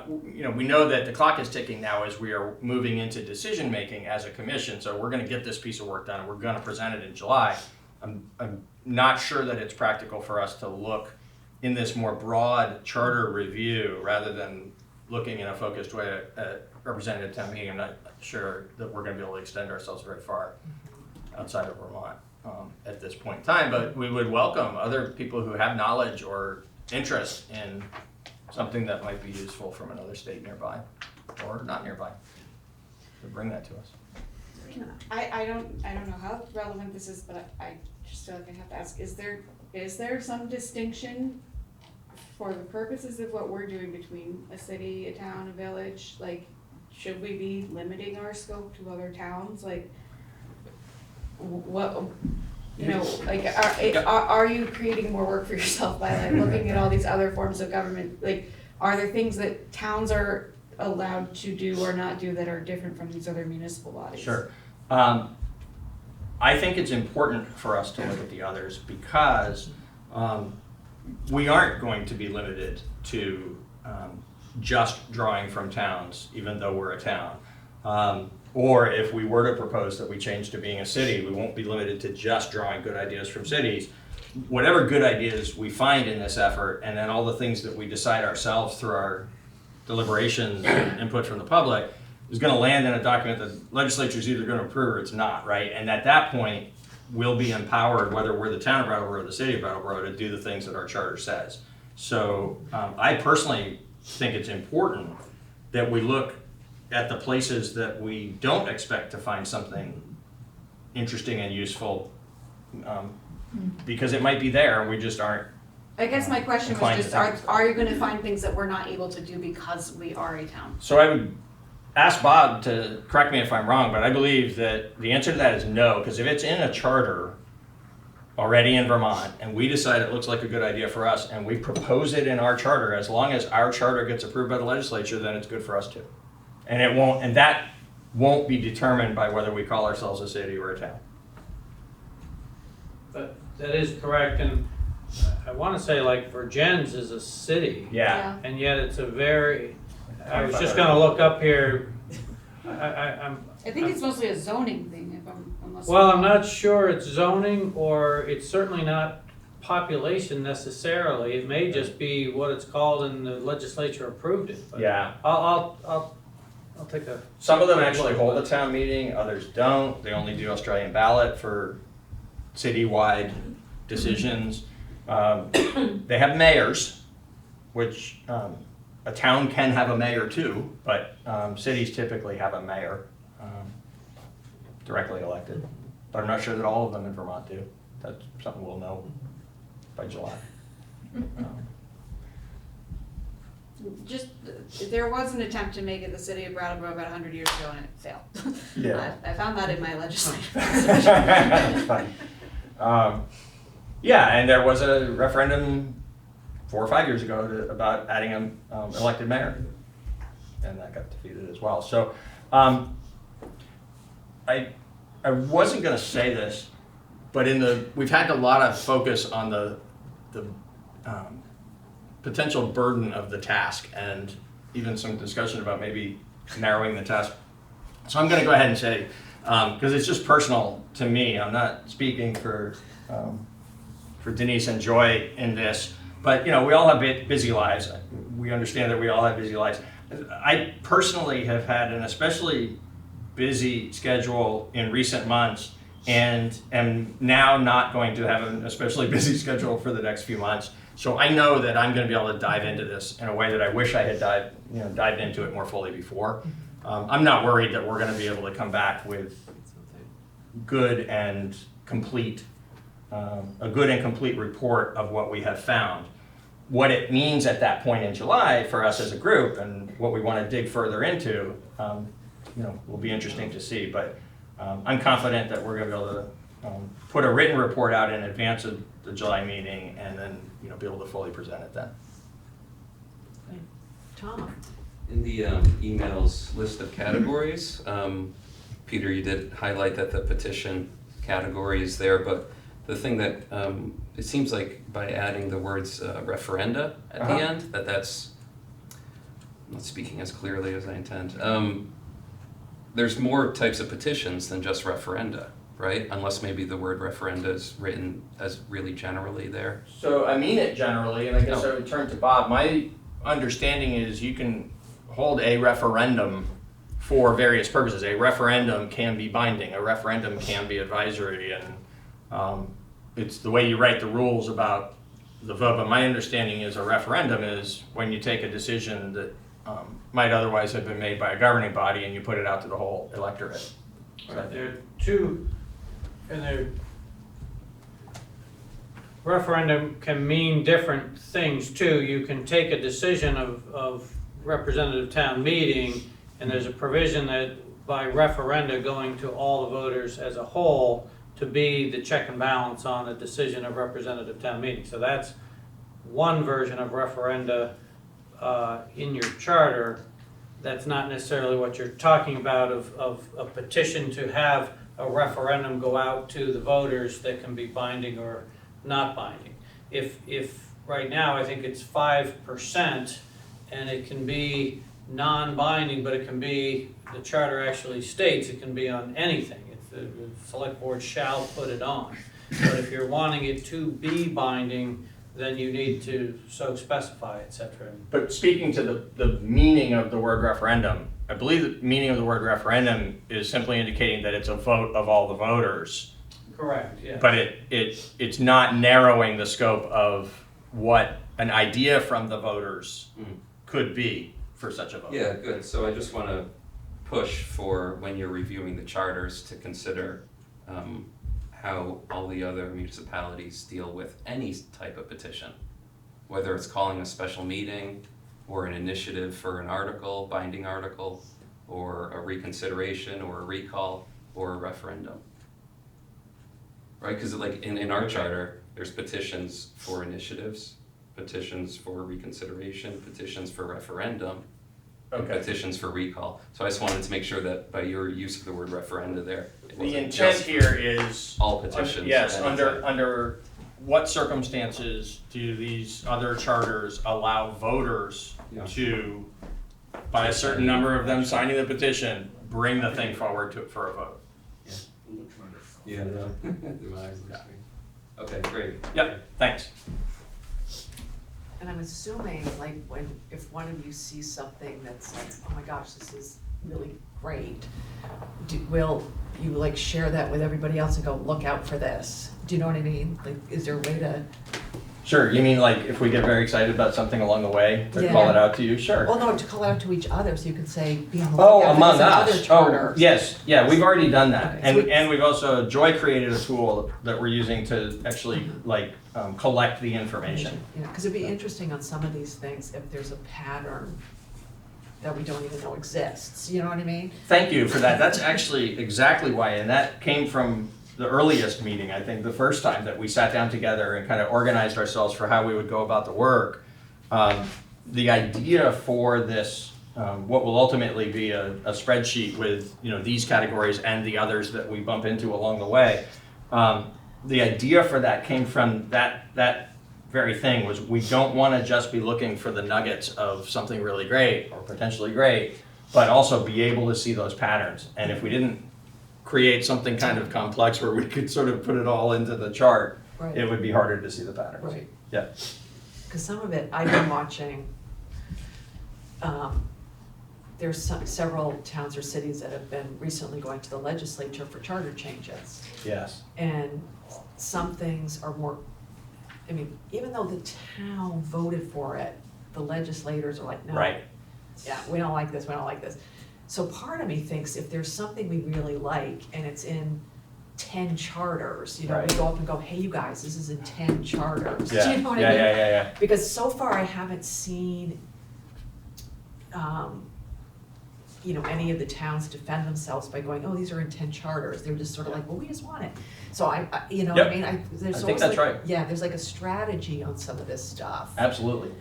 We know that the clock is ticking now as we are moving into decision making as a commission, so we're going to get this piece of work done, and we're going to present it in July. I'm not sure that it's practical for us to look in this more broad charter review rather than looking in a focused way at representative town meeting, I'm not sure that we're gonna be able to extend ourselves very far outside of Vermont at this point in time, but we would welcome other people who have knowledge or interest in something that might be useful from another state nearby or not nearby to bring that to us. I don't know how relevant this is, but I just feel like I have to ask, is there some distinction for the purposes of what we're doing between a city, a town, a village? Like, should we be limiting our scope to other towns? Like, what, you know, like, are you creating more work for yourself by like looking at all these other forms of government? Like, are there things that towns are allowed to do or not do that are different from these other municipal bodies? Sure. I think it's important for us to look at the others because we aren't going to be limited to just drawing from towns, even though we're a town. Or if we were to propose that we change to being a city, we won't be limited to just drawing good ideas from cities. Whatever good ideas we find in this effort, and then all the things that we decide ourselves through our deliberations and input from the public, is going to land in a document that the legislature is either going to approve or it's not, right? And at that point, we'll be empowered, whether we're the town of Brattleboro or the city of Brattleboro, to do the things that our charter says. So I personally think it's important that we look at the places that we don't expect to find something interesting and useful, because it might be there and we just aren't. I guess my question was inclined just, to think so. are you gonna find things that we're not able to do because we are a town? So I would ask Bob to correct me if I'm wrong, but I believe that the answer to that is no, because if it's in a charter already in Vermont and we decide it looks like a good idea for us and we propose it in our charter, as long as our charter gets approved by the legislature, then it's good for us too. And it won't, and that won't be determined by whether we call ourselves a city or a town. But that is correct, and I wanna say like Virgins is a city. Yeah. And yet it's a very, I was just gonna look up here, I'm. I think it's mostly a zoning thing, unless. Well, I'm not sure it's zoning, or it's certainly not population necessarily. It may just be what it's called and the legislature approved it. But Yeah. I'll take a. Some of them actually hold a town meeting, others don't. They only do Australian ballot for citywide decisions. They have mayors, which a town can have a mayor too, but cities typically have a mayor directly elected. But I'm not sure that all of them in Vermont do. That's something we'll know by July. Just, there was an attempt to make it the city of Brattleboro about 100 years ago and it failed. Yeah. I found that in my legislative. That's funny. Yeah, and there was a referendum 4 or 5 years ago about adding an elected mayor, and that got defeated as well. So I wasn't going to say this, but we've had a lot of focus on the potential burden of the task, and even some discussion about maybe narrowing the task. So I'm going to go ahead and say, because it's just personal to me, I'm not speaking for Denise and Joy in this, but you know, we all have busy lives. We understand that we all have busy lives. I personally have had an especially busy schedule in recent months, and am now not going to have an especially busy schedule for the next few months. So I know that I'm going to be able to dive into this in a way that I wish I had dived into it more fully before. I'm not worried that we're going to be able to come back with good and complete, a good and complete report of what we have found. What it means at that point in July for us as a group and what we want to dig further into, will be interesting to see. But I'm confident that we're going to be able to put a written report out in advance of the July meeting, and then be able to fully present it then. Tom? In the emails list of categories, Peter, you did highlight that the petition category is there, but the thing that it seems like by adding the words referenda at the end, that's I'm not speaking as clearly as I intend. There's more types of petitions than just referenda, right? Unless maybe the word referenda is written as really generally there. So I mean it generally, and I guess I would turn to Bob. My understanding is you can hold a referendum for various purposes. A referendum can be binding, a referendum can be advisory, and it's the way you write the rules about the vote. But my understanding is a referendum is when you take a decision that might otherwise have been made by a governing body and you put it out to the whole electorate. Right, there are two, and there, referendum can mean different things too. You can take a decision of representative town meeting, and there's a provision that by referenda going to all the voters as a whole to be the check and balance on the decision of representative town meeting. So that's one version of referenda in your charter. That's not necessarily what you're talking about of a petition to have a referendum go out to the voters that can be binding or not binding. If right now I think it's 5% and it can be non-binding, but it can be, the charter actually states it can be on anything. It's the select board shall put it on. But if you're wanting it to be binding, then you need to so specify, et cetera. But speaking to the meaning of the word referendum, I believe the meaning of the word referendum is simply indicating that it's a vote of all the voters. Correct, yeah. But it's not narrowing the scope of what an idea from the voters could be for such a vote. Yeah, good. So I just want to push for when you're reviewing the charters to consider how all the other municipalities deal with any type of petition, whether it's calling a special meeting or an initiative for an article, binding article, or a reconsideration or a recall or a referendum. Right? Because like in our charter, there's petitions for initiatives, petitions for reconsideration, petitions for referendum, and petitions for recall. So I just wanted to make sure that by your use of the word referenda there, it The wasn't intent just here is all petitions. yes, of any type. under what circumstances do these other charters allow voters to, by a certain number of them signing the petition, bring the thing forward for a vote? Yeah, no. Okay, great. Yep, thanks. And I'm assuming, like, if one of you sees something that's like, oh my gosh, this is really great, will you like share that with everybody else and go, look out for this? Do you know what I mean? Like, is there a way to? Sure, you mean like if we get very excited about something along the way, to call it out to you? Sure. Well, no, to call it out to each other, so you can say, be on the Oh, lookout for among this in other us. Oh, charters. yes, yeah, we've already done that. Okay, so And we've also, Joy created a tool that we're using to actually like collect the information. Yeah, because it'd be interesting on some of these things if there's a pattern that we don't even know exists, you know what I mean? Thank you for that. That's actually exactly why, and that came from the earliest meeting, I think, the first time that we sat down together and kind of organized ourselves for how we would go about the work. The idea for this, what will ultimately be a spreadsheet with these categories and the others that we bump into along the way, the idea for that came from that very thing was we don't want to just be looking for the nuggets of something really great or potentially great, but also be able to see those patterns. And if we didn't create something kind of complex where we could sort of put it all into the chart, Right. it would be harder to see the patterns. Right. Yeah. Because some of it, I've been watching, there's several towns or cities that have been recently going to the legislature for charter changes. Yes. And some things are more, I mean, even though the town voted for it, the legislators are like, no. Right. Yeah, we don't like this, we don't like this. So part of me thinks if there's something we really like and it's in 10 charters, we Right. go up and go, hey, you guys, this is in 10 charters. Yeah. Do you know what yeah, I mean? yeah. Because so far I haven't seen, any of the towns defend themselves by going, oh, these are in 10 charters. They're just sort of like, well, we just want it. So you know what I mean? There's I think always that's like, right. yeah, there's like a strategy on some of this stuff. Absolutely.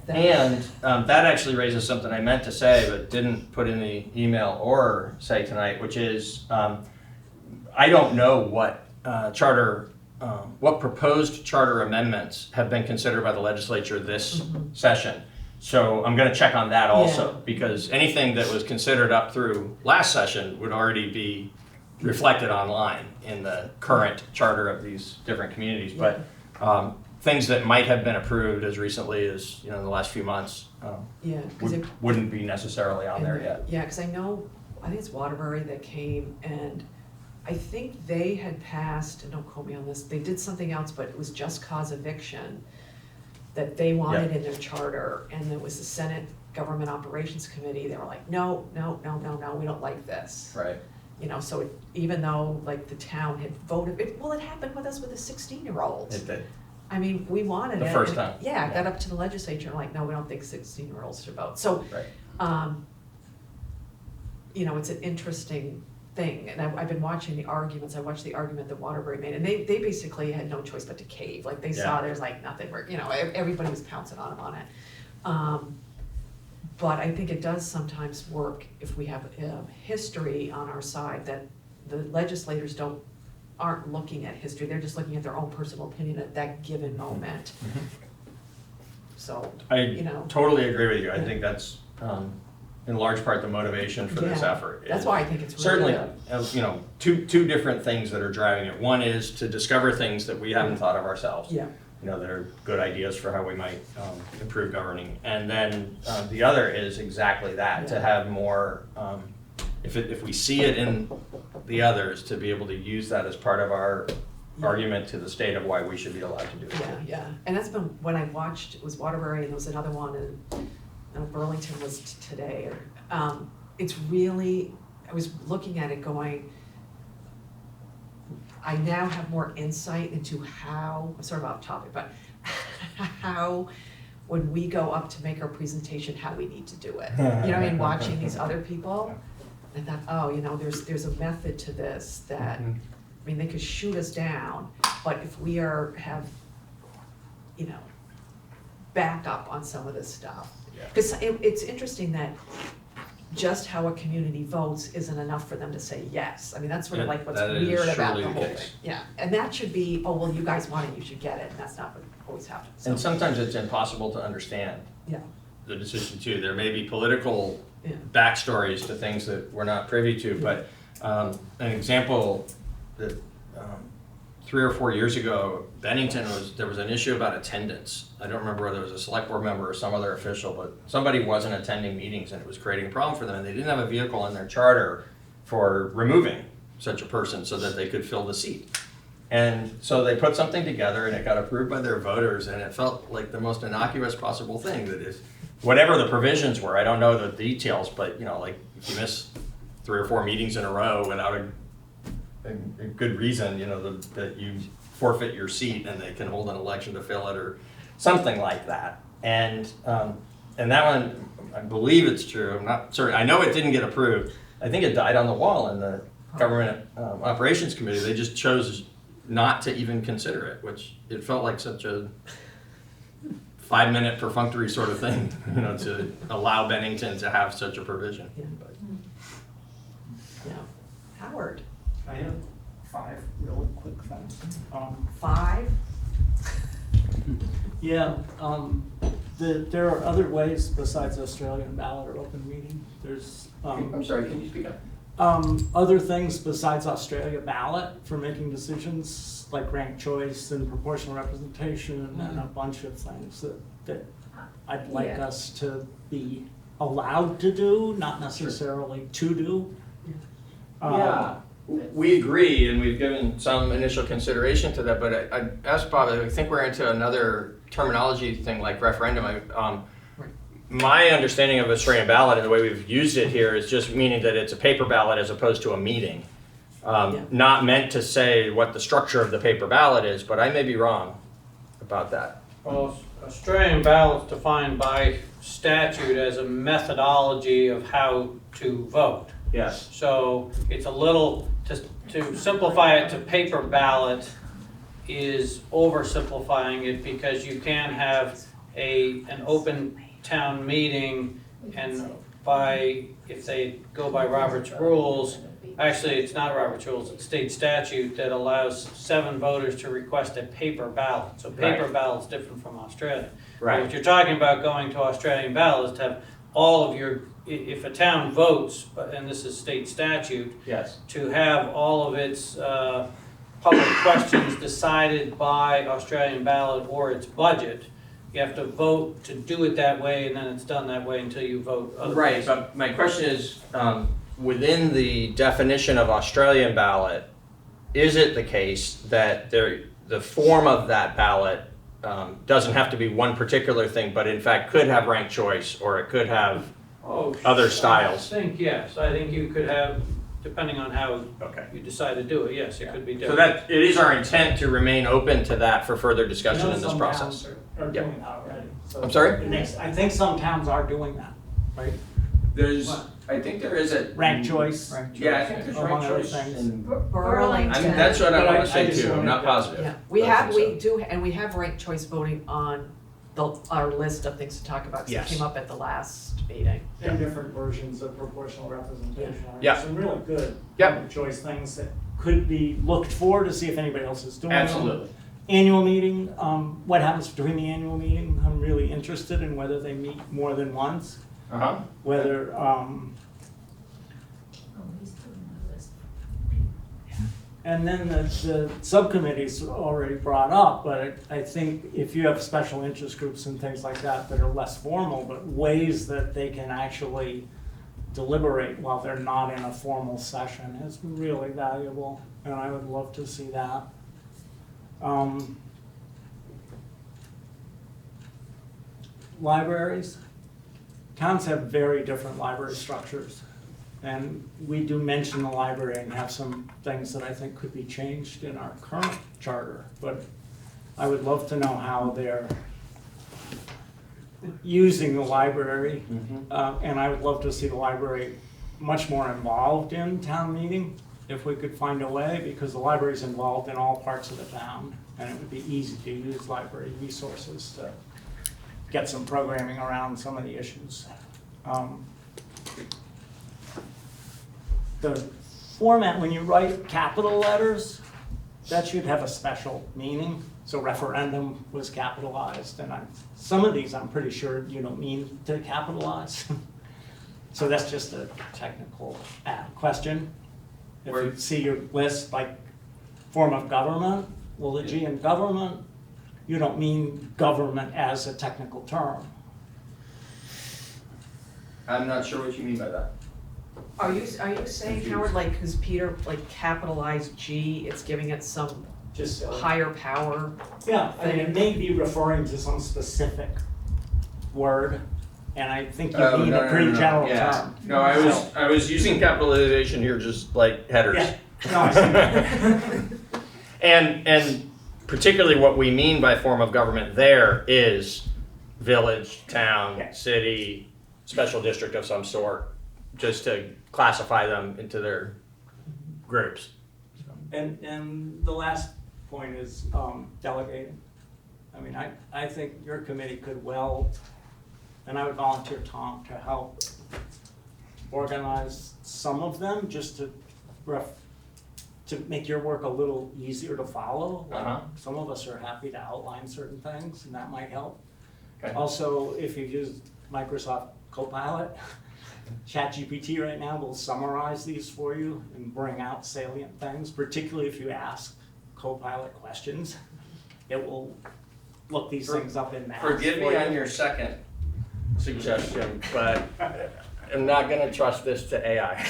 that- And that actually raises something I meant to say but didn't put in the email or say tonight, which is I don't know what what proposed charter amendments have been considered by the legislature this session. So I'm going to check on that also, because anything that was considered up through last session would already be reflected online in the current charter of these different communities. But things that might have been approved as recently as, in the last few months, Yeah, because wouldn't be necessarily on there yet. Yeah, because I think it's Waterbury that came, and I think they had passed, and don't quote me on this, they did something else, but it was just cause eviction that they wanted in their charter, and it was the Senate Government Operations Committee, they were like, no, we don't like this. Right. So even though like the town had voted, it happened with us with the 16-year-olds. It did. I mean, we wanted it. The first and time. Yeah, it got up to the legislature, and like, no, we don't think 16-year-olds should vote. So, Right. it's an interesting thing, and I've been watching the arguments. I watched the argument that Waterbury made, and they basically had no choice but to cave. Like, they saw there's like nothing, everybody was pouncing on them on it. But I think it does sometimes work if we have history on our side, that the legislators aren't looking at history, they're just looking at their own personal opinion at that given moment. So, I totally agree with you. I think that's in large part the motivation for this effort. That's why I think it's certainly really two different things that are driving it. One is to discover things that we haven't thought of ourselves. Yeah. That are good ideas for how we might improve governing. And then the other is exactly that, to have more, if we see it in the others, to be able to use that as part of our argument to the state of why we should be allowed to do it. Yeah. And that's been, when I watched, it was Waterbury, and there was another one, and Burlington was today. It's really, I was looking at it going, I now have more insight into how, I'm sort of off topic, but how, when we go up to make our presentation, how we need to do it. Watching these other people, I thought, there's a method to this that, they could shoot us down, but if we have, backup on some of this stuff. Because it's interesting that just how a community votes isn't enough for them to say yes. That's sort of like what's weird about the whole thing. Yeah, and that should be, you guys want it, you should get it, and that's not what always happens. And sometimes it's impossible to understand the decision too. There may be political backstories to things that we're not privy to, but an example that 3 or 4 years ago, Bennington there was an issue about attendance. I don't remember whether it was a select board member or some other official, but somebody wasn't attending meetings and it was creating a problem for them, and they didn't have a vehicle in their charter for removing such a person so that they could fill the seat. And so they put something together and it got approved by their voters, and it felt like the most innocuous possible thing, that is, whatever the provisions were, I don't know the details, but like if you miss 3 or 4 meetings in a row without a good reason, that you forfeit your seat and they can hold an election to fill it or something like that. And that one, I believe it's true, I'm not certain. I know it didn't get approved. I think it died on the wall in the Government Operations Committee. They just chose not to even consider it, which it felt like such a 5-minute perfunctory sort of thing, to allow Bennington to have such a provision. Howard. I have 5 really quick things. 5? Yeah, there are other ways besides Australian ballot or open meeting. There's I'm sorry, can you speak up? other things besides Australia ballot for making decisions, like ranked choice and proportional representation and a bunch of things that I'd like us to be allowed to do, not necessarily to do. We agree, and we've given some initial consideration to that, but I asked Bob, I think we're into another terminology thing like referendum. My understanding of Australian ballot and the way we've used it here is just meaning that it's a paper ballot as opposed to a meeting. Not meant to say what the structure of the paper ballot is, but I may be wrong about that. Well, Australian ballot's defined by statute as a methodology of how to vote. Yes. So it's a little, to simplify it to paper ballot is oversimplifying it, because you can have an open town meeting, and if they go by Robert's rules, actually it's not Robert's rules, it's state statute that allows 7 voters to request a paper ballot. So paper ballot's different from Australia. Right. What you're talking about going to Australian ballot is to have all of your, if a town votes, and this is state statute, Yes. to have all of its public questions decided by Australian ballot or its budget, you have to vote to do it that way, and then it's done that way until you vote otherwise. Right, but my question is, within the definition of Australian ballot, is it the case that the form of that ballot doesn't have to be one particular thing, but in fact could have ranked choice, or it could have other styles? I think, yes, I think you could have, depending on how Okay. you decide to do it, yes, it could be So different. that, it is our intent to remain open to that for further discussion in this Some process. towns are Yep. doing that already. So I'm sorry? it makes- I think some towns are doing that, right? I think there is a. Ranked choice. Yeah, I think there's Among ranked other choice. things. and- Burlington. I mean, that's what I But wanna I say just too, I'm wanted not to- positive. Yeah, we but I have, think we do, and we have ranked choice voting on our list of things to talk about, because Yes. it came up at the last meeting. And different versions of proportional representation. Yeah. Some really good Yep. choice things that could be looked for to see if anybody else is doing them. Absolutely. Annual meeting, what happens between the annual meeting? I'm really interested in whether they meet more than once, Uh-huh. whether, and then the subcommittees already brought up, but I think if you have special interest groups and things like that that are less formal, but ways that they can actually deliberate while they're not in a formal session is really valuable, and I would love to see that. Libraries. Towns have very different library structures. And we do mention the library and have some things that I think could be changed in our current charter. But I would love to know how they're using the library. And I would love to see the library much more involved in town meeting, if we could find a way, because the library's involved in all parts of the town. And it would be easy to use library resources to get some programming around some of the issues. The format, when you write capital letters, that should have a special meaning. So referendum was capitalized, and some of these I'm pretty sure you don't mean to capitalize. So that's just a technical question. If you see your list, like form of government, well, the G in government, you don't mean government as a technical term. I'm not sure what you mean by that. Are you saying, Howard, like, because Peter, like, capitalized G, it's giving it some Just higher power? yeah, I mean, it may be referring to some specific word, and I think you mean a pretty general term. No, I was using capitalization here just like headers. Yeah, no, I see that. And particularly what we mean by form of government there is village, town, Yeah. city, special district of some sort, just to classify them into their groups. And the last point is delegating. I mean, I think your committee could well, and I would volunteer Tom to help organize some of them, just to make your work a little easier to follow. Uh-huh. Some of us are happy to outline certain things, and that might help. Okay. Also, if you've used Microsoft Copilot, ChatGPT right now will summarize these for you and bring out salient things, particularly if you ask Copilot questions. It will look these things up in math. Forgive me on your second suggestion, but I'm not gonna trust this to AI.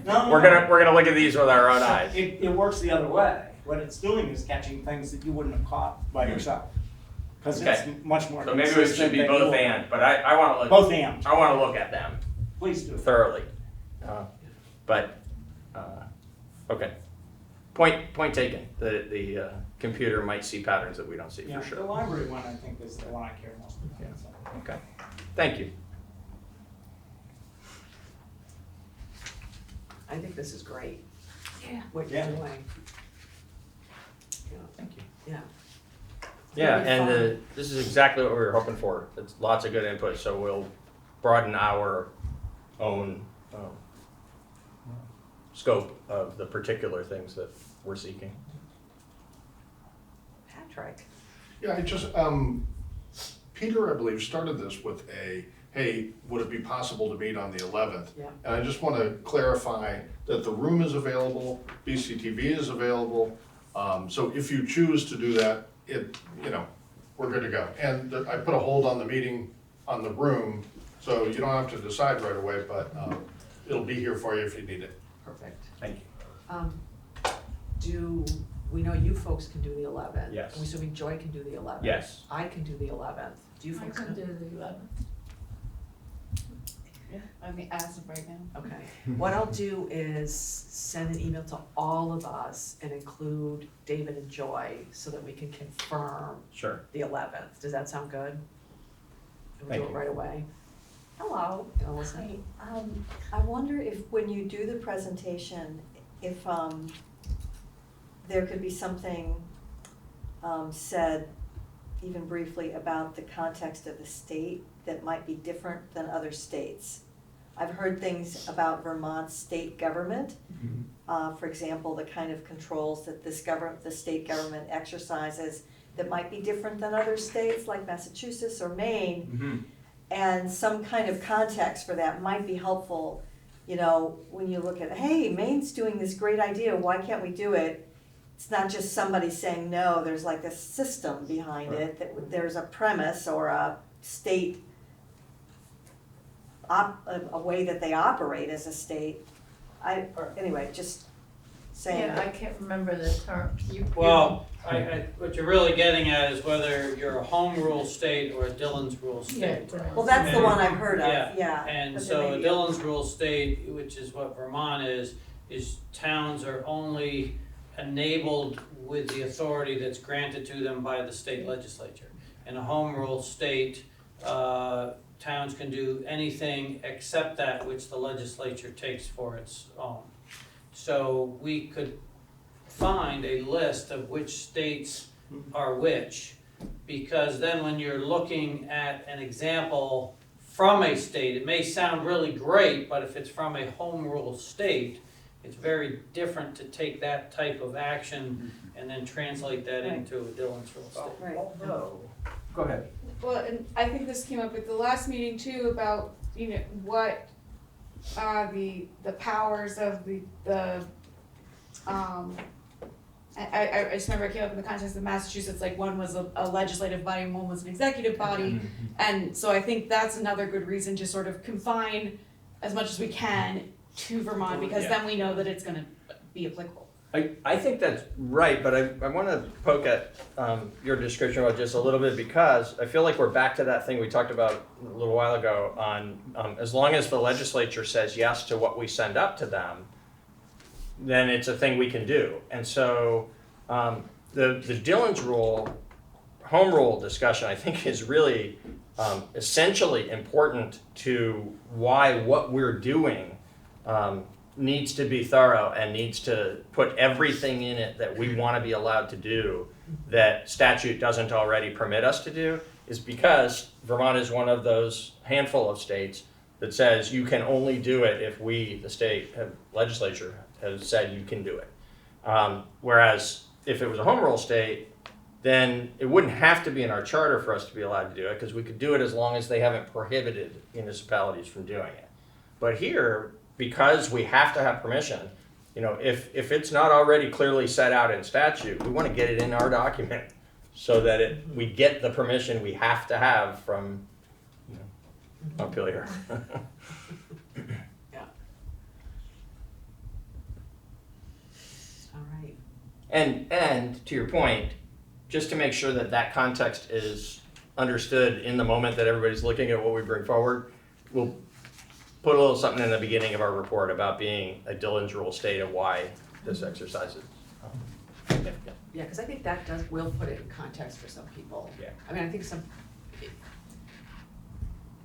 No, We're gonna look at these with our own eyes. It works the other way. What it's doing is catching things that you wouldn't have caught by yourself. Because it's Okay. much more So maybe it consistent should be than both you- and, but I wanna look. Both and, I wanna look at them please do. thoroughly. Okay. Point taken. The computer might see patterns that we don't see Yeah, for the sure. library one, I think, is the one I care most about. So. Okay. Thank you. I think this is great. Yeah. What you're Yeah. doing. Thank you. Yeah. Yeah, Very and fun. this is exactly what we were hoping for. It's lots of good input, so we'll broaden our own scope of the particular things that we're seeking. Patrick. Yeah, I just, Peter, I believe, started this with hey, would it be possible to meet on the 11th? Yeah. And I just want to clarify that the room is available, BCTV is available. So if you choose to do that, we're good to go. And I put a hold on the meeting, on the room, so you don't have to decide right away, but it'll be here for you if you need it. Perfect. Thank you. We know you folks can do the 11th. Yes. I'm assuming Joy can do the 11th. Yes. I can do the 11th. Do you I folks can know? do the 11th. Yeah, I mean, as of right now. Okay. What I'll do is send an email to all of us and include David and Joy so that we can confirm Sure. the 11th. Does that sound good? And we'll Thank do it you. right away. Hello, Allison. I wonder if when you do the presentation, if there could be something said, even briefly, about the context of the state that might be different than other states. I've heard things about Vermont's state government, for example, the kind of controls that the state government exercises that might be different than other states like Massachusetts or Maine. And some kind of context for that might be helpful, when you look at, hey, Maine's doing this great idea, why can't we do it? It's not just somebody saying no, there's like a system behind it, that there's a premise or a state, a way that they operate as a state. Anyway, just saying. Yeah, I can't remember the term. Well, what you're really getting at is whether you're a home rule state or a Dillon's rule state. Well, that's the one I've heard of, Yeah, yeah. And but so there may a be Dillon's rule state, which is what Vermont is towns are only enabled with the authority that's granted to them by the state legislature. In a home rule state, towns can do anything except that which the legislature takes for its own. So we could find a list of which states are which, because then when you're looking at an example from a state, it may sound really great, but if it's from a home rule state, it's very different to take that type of action and then translate that into a Dillon's rule state. Right. Although, go ahead. Well, and I think this came up at the last meeting too, about, what the powers of I just remember it came up in the context of Massachusetts, like one was a legislative body and one was an executive body. And so I think that's another good reason to sort of confine as much as we can to Vermont, because then we know that it's gonna be applicable. I think that's right, but I want to poke at your description of it just a little bit, because I feel like we're back to that thing we talked about a little while ago on as long as the legislature says yes to what we send up to them, then it's a thing we can do. And so the Dillon's rule, home rule discussion, I think is really essentially important to why what we're doing needs to be thorough and needs to put everything in it that we want to be allowed to do that statute doesn't already permit us to do, is because Vermont is one of those handful of states that says you can only do it if we, the state legislature, has said you can do it. Whereas if it was a home rule state, then it wouldn't have to be in our charter for us to be allowed to do it, because we could do it as long as they haven't prohibited municipalities from doing it. But here, because we have to have permission, if it's not already clearly set out in statute, we want to get it in our document so that we get the permission we have to have from Montpelier. Yeah. All right. And to your point, just to make sure that that context is understood in the moment that everybody's looking at what we bring forward, we'll put a little something in the beginning of our report about being a Dillon's rule state of why this exercise is significant. Yeah, because I think that will put it in context for some people. Yeah. I mean, I think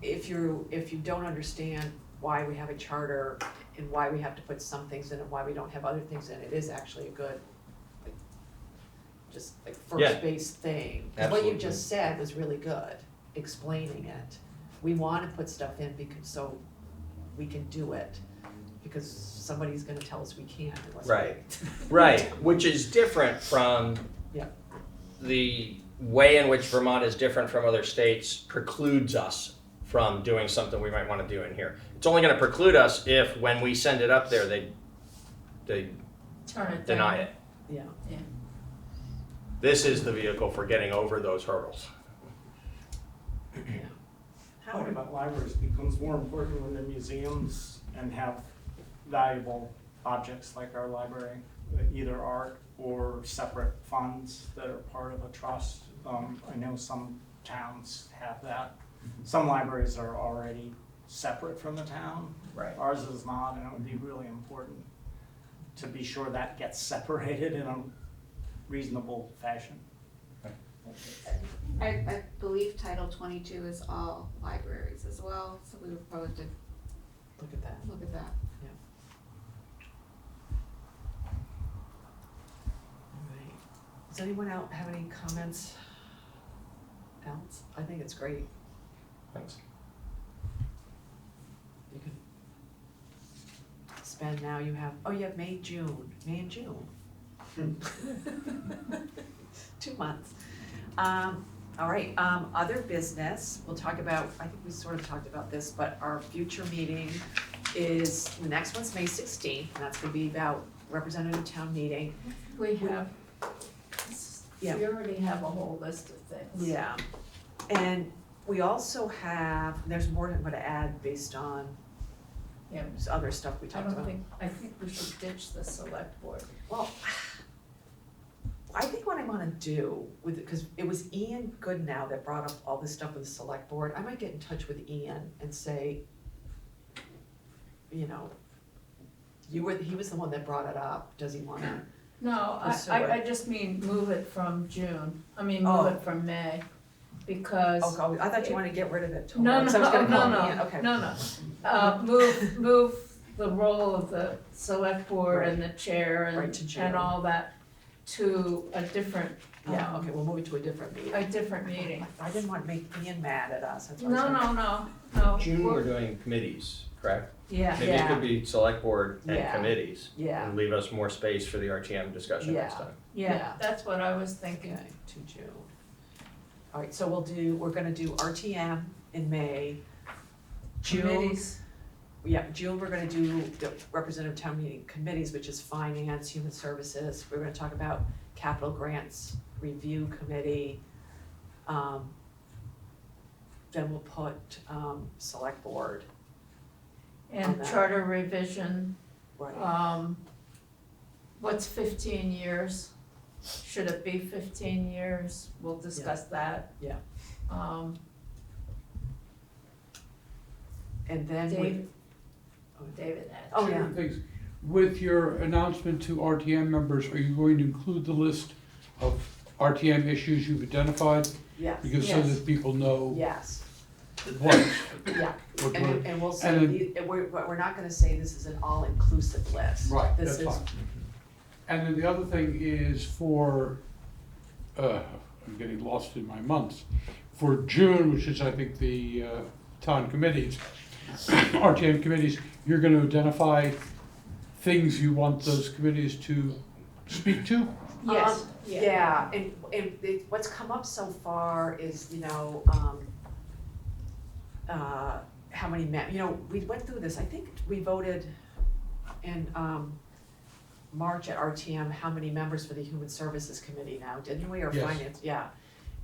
if you don't understand why we have a charter and why we have to put some things in and why we don't have other things in, it is actually a good, just first base thing. 'Cause what you Absolutely. just said was really good, explaining it. We want to put stuff in so we can do it, because somebody's gonna tell us we can't unless we. Right, which is different from Yeah. the way in which Vermont is different from other states precludes us from doing something we might want to do in here. It's only going to preclude us if, when we send it up there, they Turn it deny down. it. Yeah. Yeah. this is the vehicle for getting over those hurdles. Talking about libraries becomes more important when the museums and have valuable objects like our library, either art or separate funds that are part of a trust. I know some towns have that. Some libraries are already separate from the town. Right. Ours is not, and it would be really important to be sure that gets separated in a reasonable fashion. I believe Title 22 is all libraries as well, so we would probably have to Look at that. look at that. All right. Does anyone else have any comments else? I think it's great. Thanks. You can spend now, you have May and June. 2 months. All right, other business, we'll talk about, I think we sort of talked about this, but our future meeting is, the next one's May 16th, and that's gonna be about representative town meeting. We have, Yeah. we already have a whole list of things. Yeah, and we also have, there's more I'm gonna add based on Yeah, other stuff we I talked don't about. I think we should ditch the select board. Well, I think what I wanna do with, because it was Ian Goodnow that brought up all this stuff with the select board, I might get in touch with Ian and say, you know, he was the one that brought it up, does he wanna? No, Pursue I it. just mean move it from June, move Oh. it from May, because. Oh, God, I thought you wanted to get rid of it totally. No, no, So I was gonna no, call no, Ian, okay. no. Move the role of the select board and the chair Right to June. and all that to a different, Yeah, okay, we'll move it to a different meeting. a different meeting. I didn't want to make Ian mad at us, that's why I was No, gonna. no. June, we're doing committees, correct? Yeah, Maybe it could be select board and Yeah. committees. Yeah. And leave us more space for the RTM discussion next Yeah. time. yeah, that's what I was thinking. Okay, to June. All right, so we're gonna do RTM in May. June, Committees, June, we're gonna do the representative town meeting committees, which is finance, human services. We're gonna talk about capital grants review committee. Then we'll put, select board, on and that. charter revision, right? what's 15 years? Should it be 15 years? We'll discuss that. Yeah. Um, And then we. Dave- David had. Oh, yeah. Certain things. With your announcement to RTM members, are you going to include the list of RTM issues you've identified? Yes, Because so Yes. that people know yes, what, yeah, what we're. and we'll say, and we're not gonna say this is an all-inclusive list. Right, This that's is, fine. And then the other thing is for, I'm getting lost in my months. For June, which is I think the town committees, RTM committees, you're gonna identify things you want those committees to speak to? Yes, Yeah, and what's come up so far is, how many we went through this, I think we voted in, March at RTM, how many members for the Human Services Committee now, didn't we, or Yes. Finance, yeah.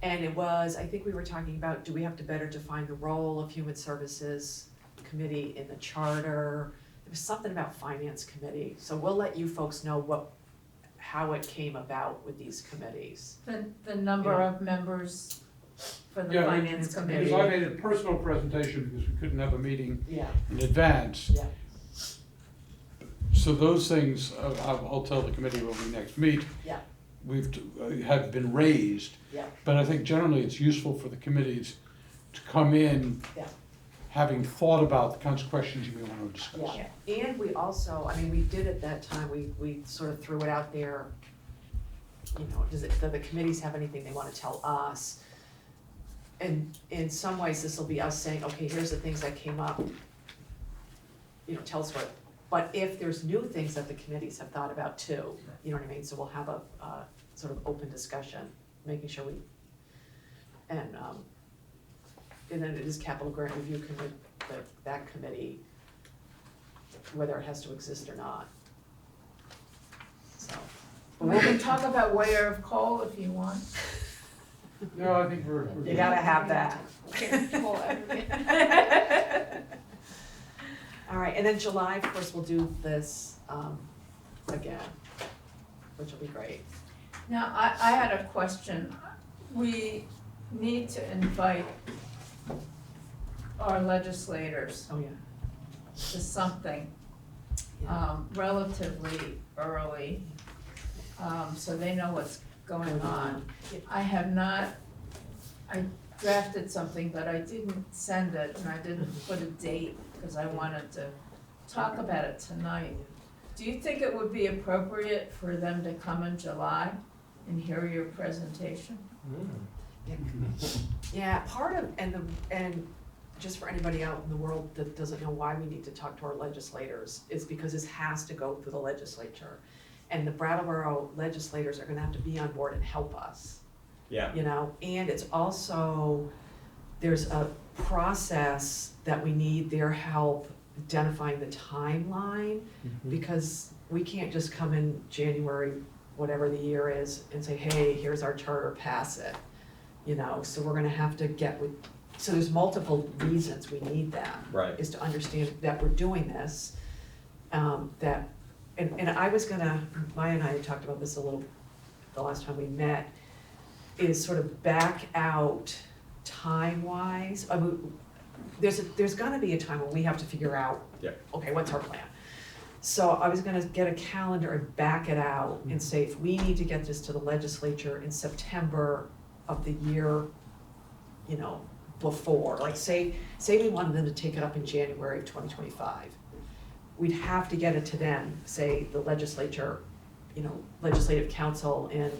And it was, I think we were talking about, do we have to better define the role of Human Services Committee in the charter? There was something about Finance Committee, so we'll let you folks know how it came about with these committees. the number of members for the Yeah, finance committee. Because I made a personal presentation because we couldn't have a meeting Yeah, in advance. yeah, So those things, I'll tell the committee when we next meet, yeah, have been raised. yeah, But I think generally it's useful for the committees to come in yeah. having thought about the kinds of questions you may want to discuss. Yeah, and we also, we did at that time, we sort of threw it out there, do the committees have anything they wanna tell us? And in some ways, this'll be us saying, okay, here's the things that came up, tell us what, but if there's new things that the committees have thought about too, you know what I mean, so we'll have a sort of open discussion, making sure and then it is capital grant review committee, that committee, whether it has to exist or not. So, We can talk about Weir of Coal if you want. No, I think we're You gotta have that. All right, and then July, of course, we'll do this, again, which will be great. Now, I had a question. We need to invite our legislators Oh, yeah. to something Yeah. Relatively early, so they know what's going on. I have not, I drafted something, but I didn't send it, and I didn't put a date, because I wanted to talk about it tonight. Do you think it would be appropriate for them to come in July and hear your presentation? Yeah, part of, and just for anybody out in the world that doesn't know why we need to talk to our legislators, is because this has to go through the legislature. And the Brattleboro legislators are gonna have to be on board and help us. Yeah. You know, and it's also, there's a process that we need their help identifying the timeline, because we can't just come in January, whatever the year is, and say, hey, here's our charter, pass it. You know, so we're gonna have to get with, so there's multiple reasons we need them. Right. Is to understand that we're doing this, that, and I was gonna, Maya and I had talked about this a little, the last time we met, is sort of back out time-wise. I mean, there's gonna be a time when we have to figure out, Yeah. okay, what's our plan? So I was gonna get a calendar and back it out and say, if we need to get this to the legislature in September of the year, you know, before, like say we wanted them to take it up in January of 2025. We'd have to get it to them, say the legislature, you know, legislative council in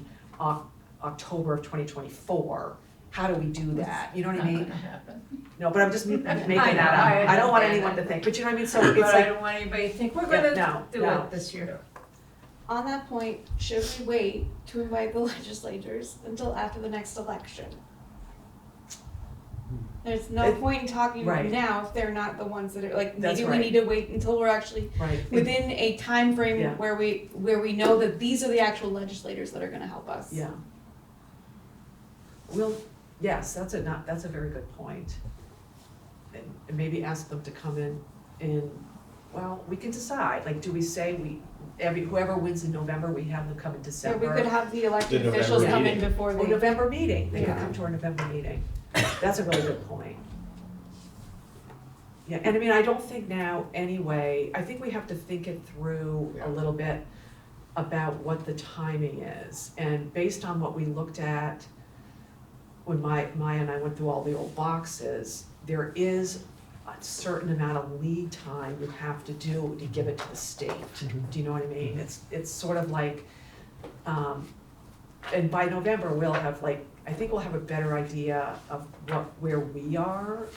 October of 2024. How do we do that? You know what I mean? Not gonna happen. No, but I'm just making that I know, up. I don't want understand anyone to that. think, but you know what I mean? So it's But I like, don't want anybody to think, we're Yeah, gonna do no. it this year. On that point, should we wait to invite the legislators until after the next election? There's no It- point in talking to right. them now if they're not the ones that are, like, That's maybe we right. need to wait until we're actually right. within a time frame Yeah. where we know that these are the actual legislators that are gonna help us. Yeah. Well, yes, that's a very good point. And maybe ask them to come in, well, we can decide, like, do we say whoever wins in November, we have them come in Yeah, December? we could have the elected The November officials come in meeting. before Or they. November meeting, they could Yeah. come to our November meeting. That's a really good point. Yeah, and I mean, I don't think now, anyway, I think we have to think it through a little bit about what the timing is. And based on what we looked at when Maya and I went through all the old boxes, there is a certain amount of lead time you have to do to give it to the state. Do you know what I mean? It's sort of like, and by November, we'll have like, I think we'll have a better idea of where we are.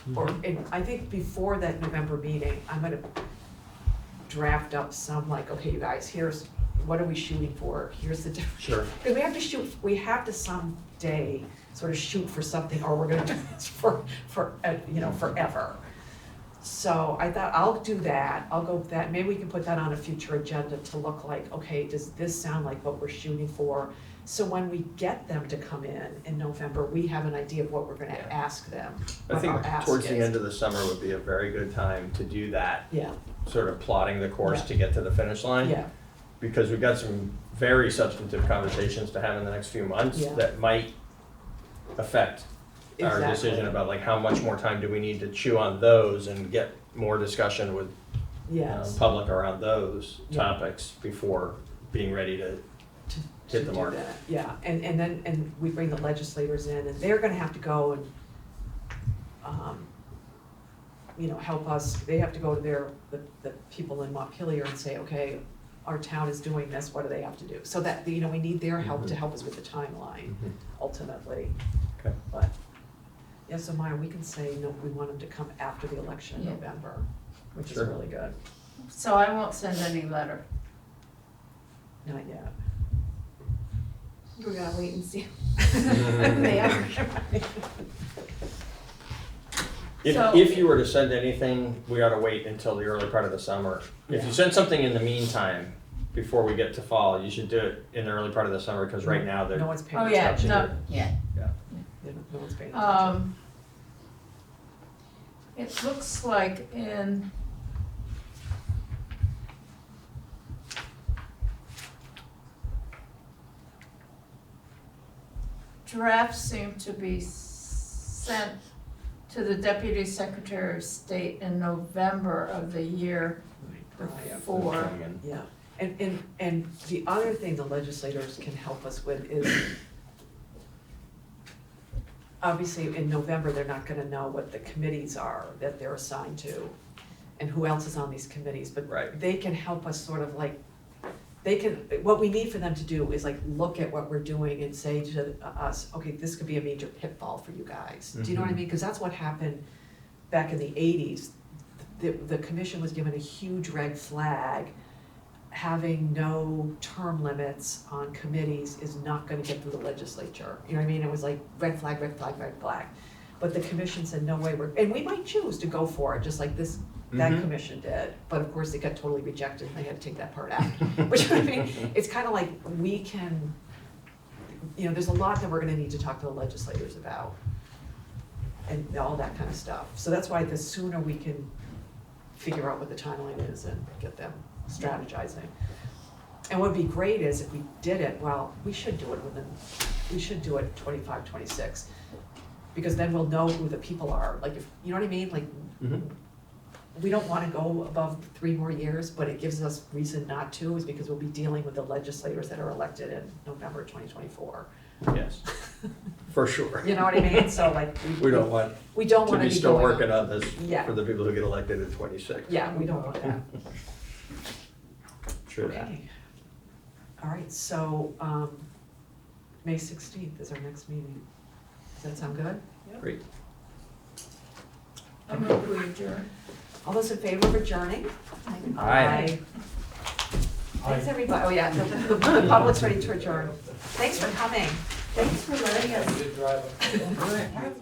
And I think before that November meeting, I'm gonna draft up some like, okay, you guys, here's, what are we shooting for? Here's the difference. Sure. Because we have to someday sort of shoot for something, or we're gonna do this for you know, forever. So I thought, I'll do that, I'll go with that, maybe we can put that on a future agenda to look like, okay, does this sound like what we're shooting for? So when we get them to come in November, we have an idea of what we're gonna ask them, I what our think ask towards the is. end of the summer would be a very good time to do that, Yeah, sort of plotting the course Yeah. to get to the finish line. yeah, Because we've got some very substantive conversations to have in the next few months Yeah. that might affect our exactly. decision about like how much more time do we need to chew on those and get more discussion with Yes. public around those Yeah. topics before being ready to hit the do mark. that. Yeah, and then we bring the legislators in, and they're gonna have to go and, you know, help us, they have to go to the people in Montpelier and say, okay, our town is doing this, what do they have to do? So that, you know, we need their help to help us with the timeline, ultimately. Okay. But, yeah, so Maya, we can say, no, we want them to come after the election in Yeah. November, which is Sure. really good. So I won't send any letter. Not yet. We gotta wait and see. They are. So- If you were to send anything, we ought to wait until the early part of the summer. If Yeah. you send something in the meantime, before we get to fall. You should do it in the early part of the summer, because right now No they're, one's paying Oh, yeah, attention. no, yeah. No one's paying attention. It looks like in drafts seem to be sent to the Deputy Secretary of State in November of the year before. Yeah, and the other thing the legislators can help us with is, obviously, in November, they're not gonna know what the committees are that they're assigned to, and who else is on these committees, but Right. they can help us sort of like, they can, what we need for them to do is like, look at what we're doing and say to us, okay, this could be a major pitfall for you guys. Do you know what I mean? Because that's what happened back in the 80s. The commission was given a huge red flag. Having no term limits on committees is not gonna get through the legislature. You know what I mean? It was like red flag, red flag, red flag. But the commission said, no way, and we might choose to go for it, just like that commission did. But of course, it got totally rejected and they had to take that part out. Which, I mean, it's kind of like we can, you know, there's a lot that we're gonna need to talk to the legislators about. And all that kind of stuff. So that's why the sooner we can figure out what the timeline is and get them strategizing. And what would be great is if we did it, well, we should do it 25, 26. Because then we'll know who the people are, like, if, you know what I mean, like, we don't wanna go above 3 more years, but it gives us reason not to, is because we'll be dealing with the legislators that are elected in November 2024. yes, for sure. You know what I mean? So like, We don't want we don't to wanna be be still going working up. on this Yeah. for the people who get elected in 26. Yeah, we don't want that. True that. Okay. All right, so, May 16th is our next meeting. Does that sound good? Great. I move we adjourn. All those in favor of adjourning? Aye. Thanks, everybody. Oh, yeah, the public's ready to adjourn. Thanks for coming. Thanks for letting us. Good driver.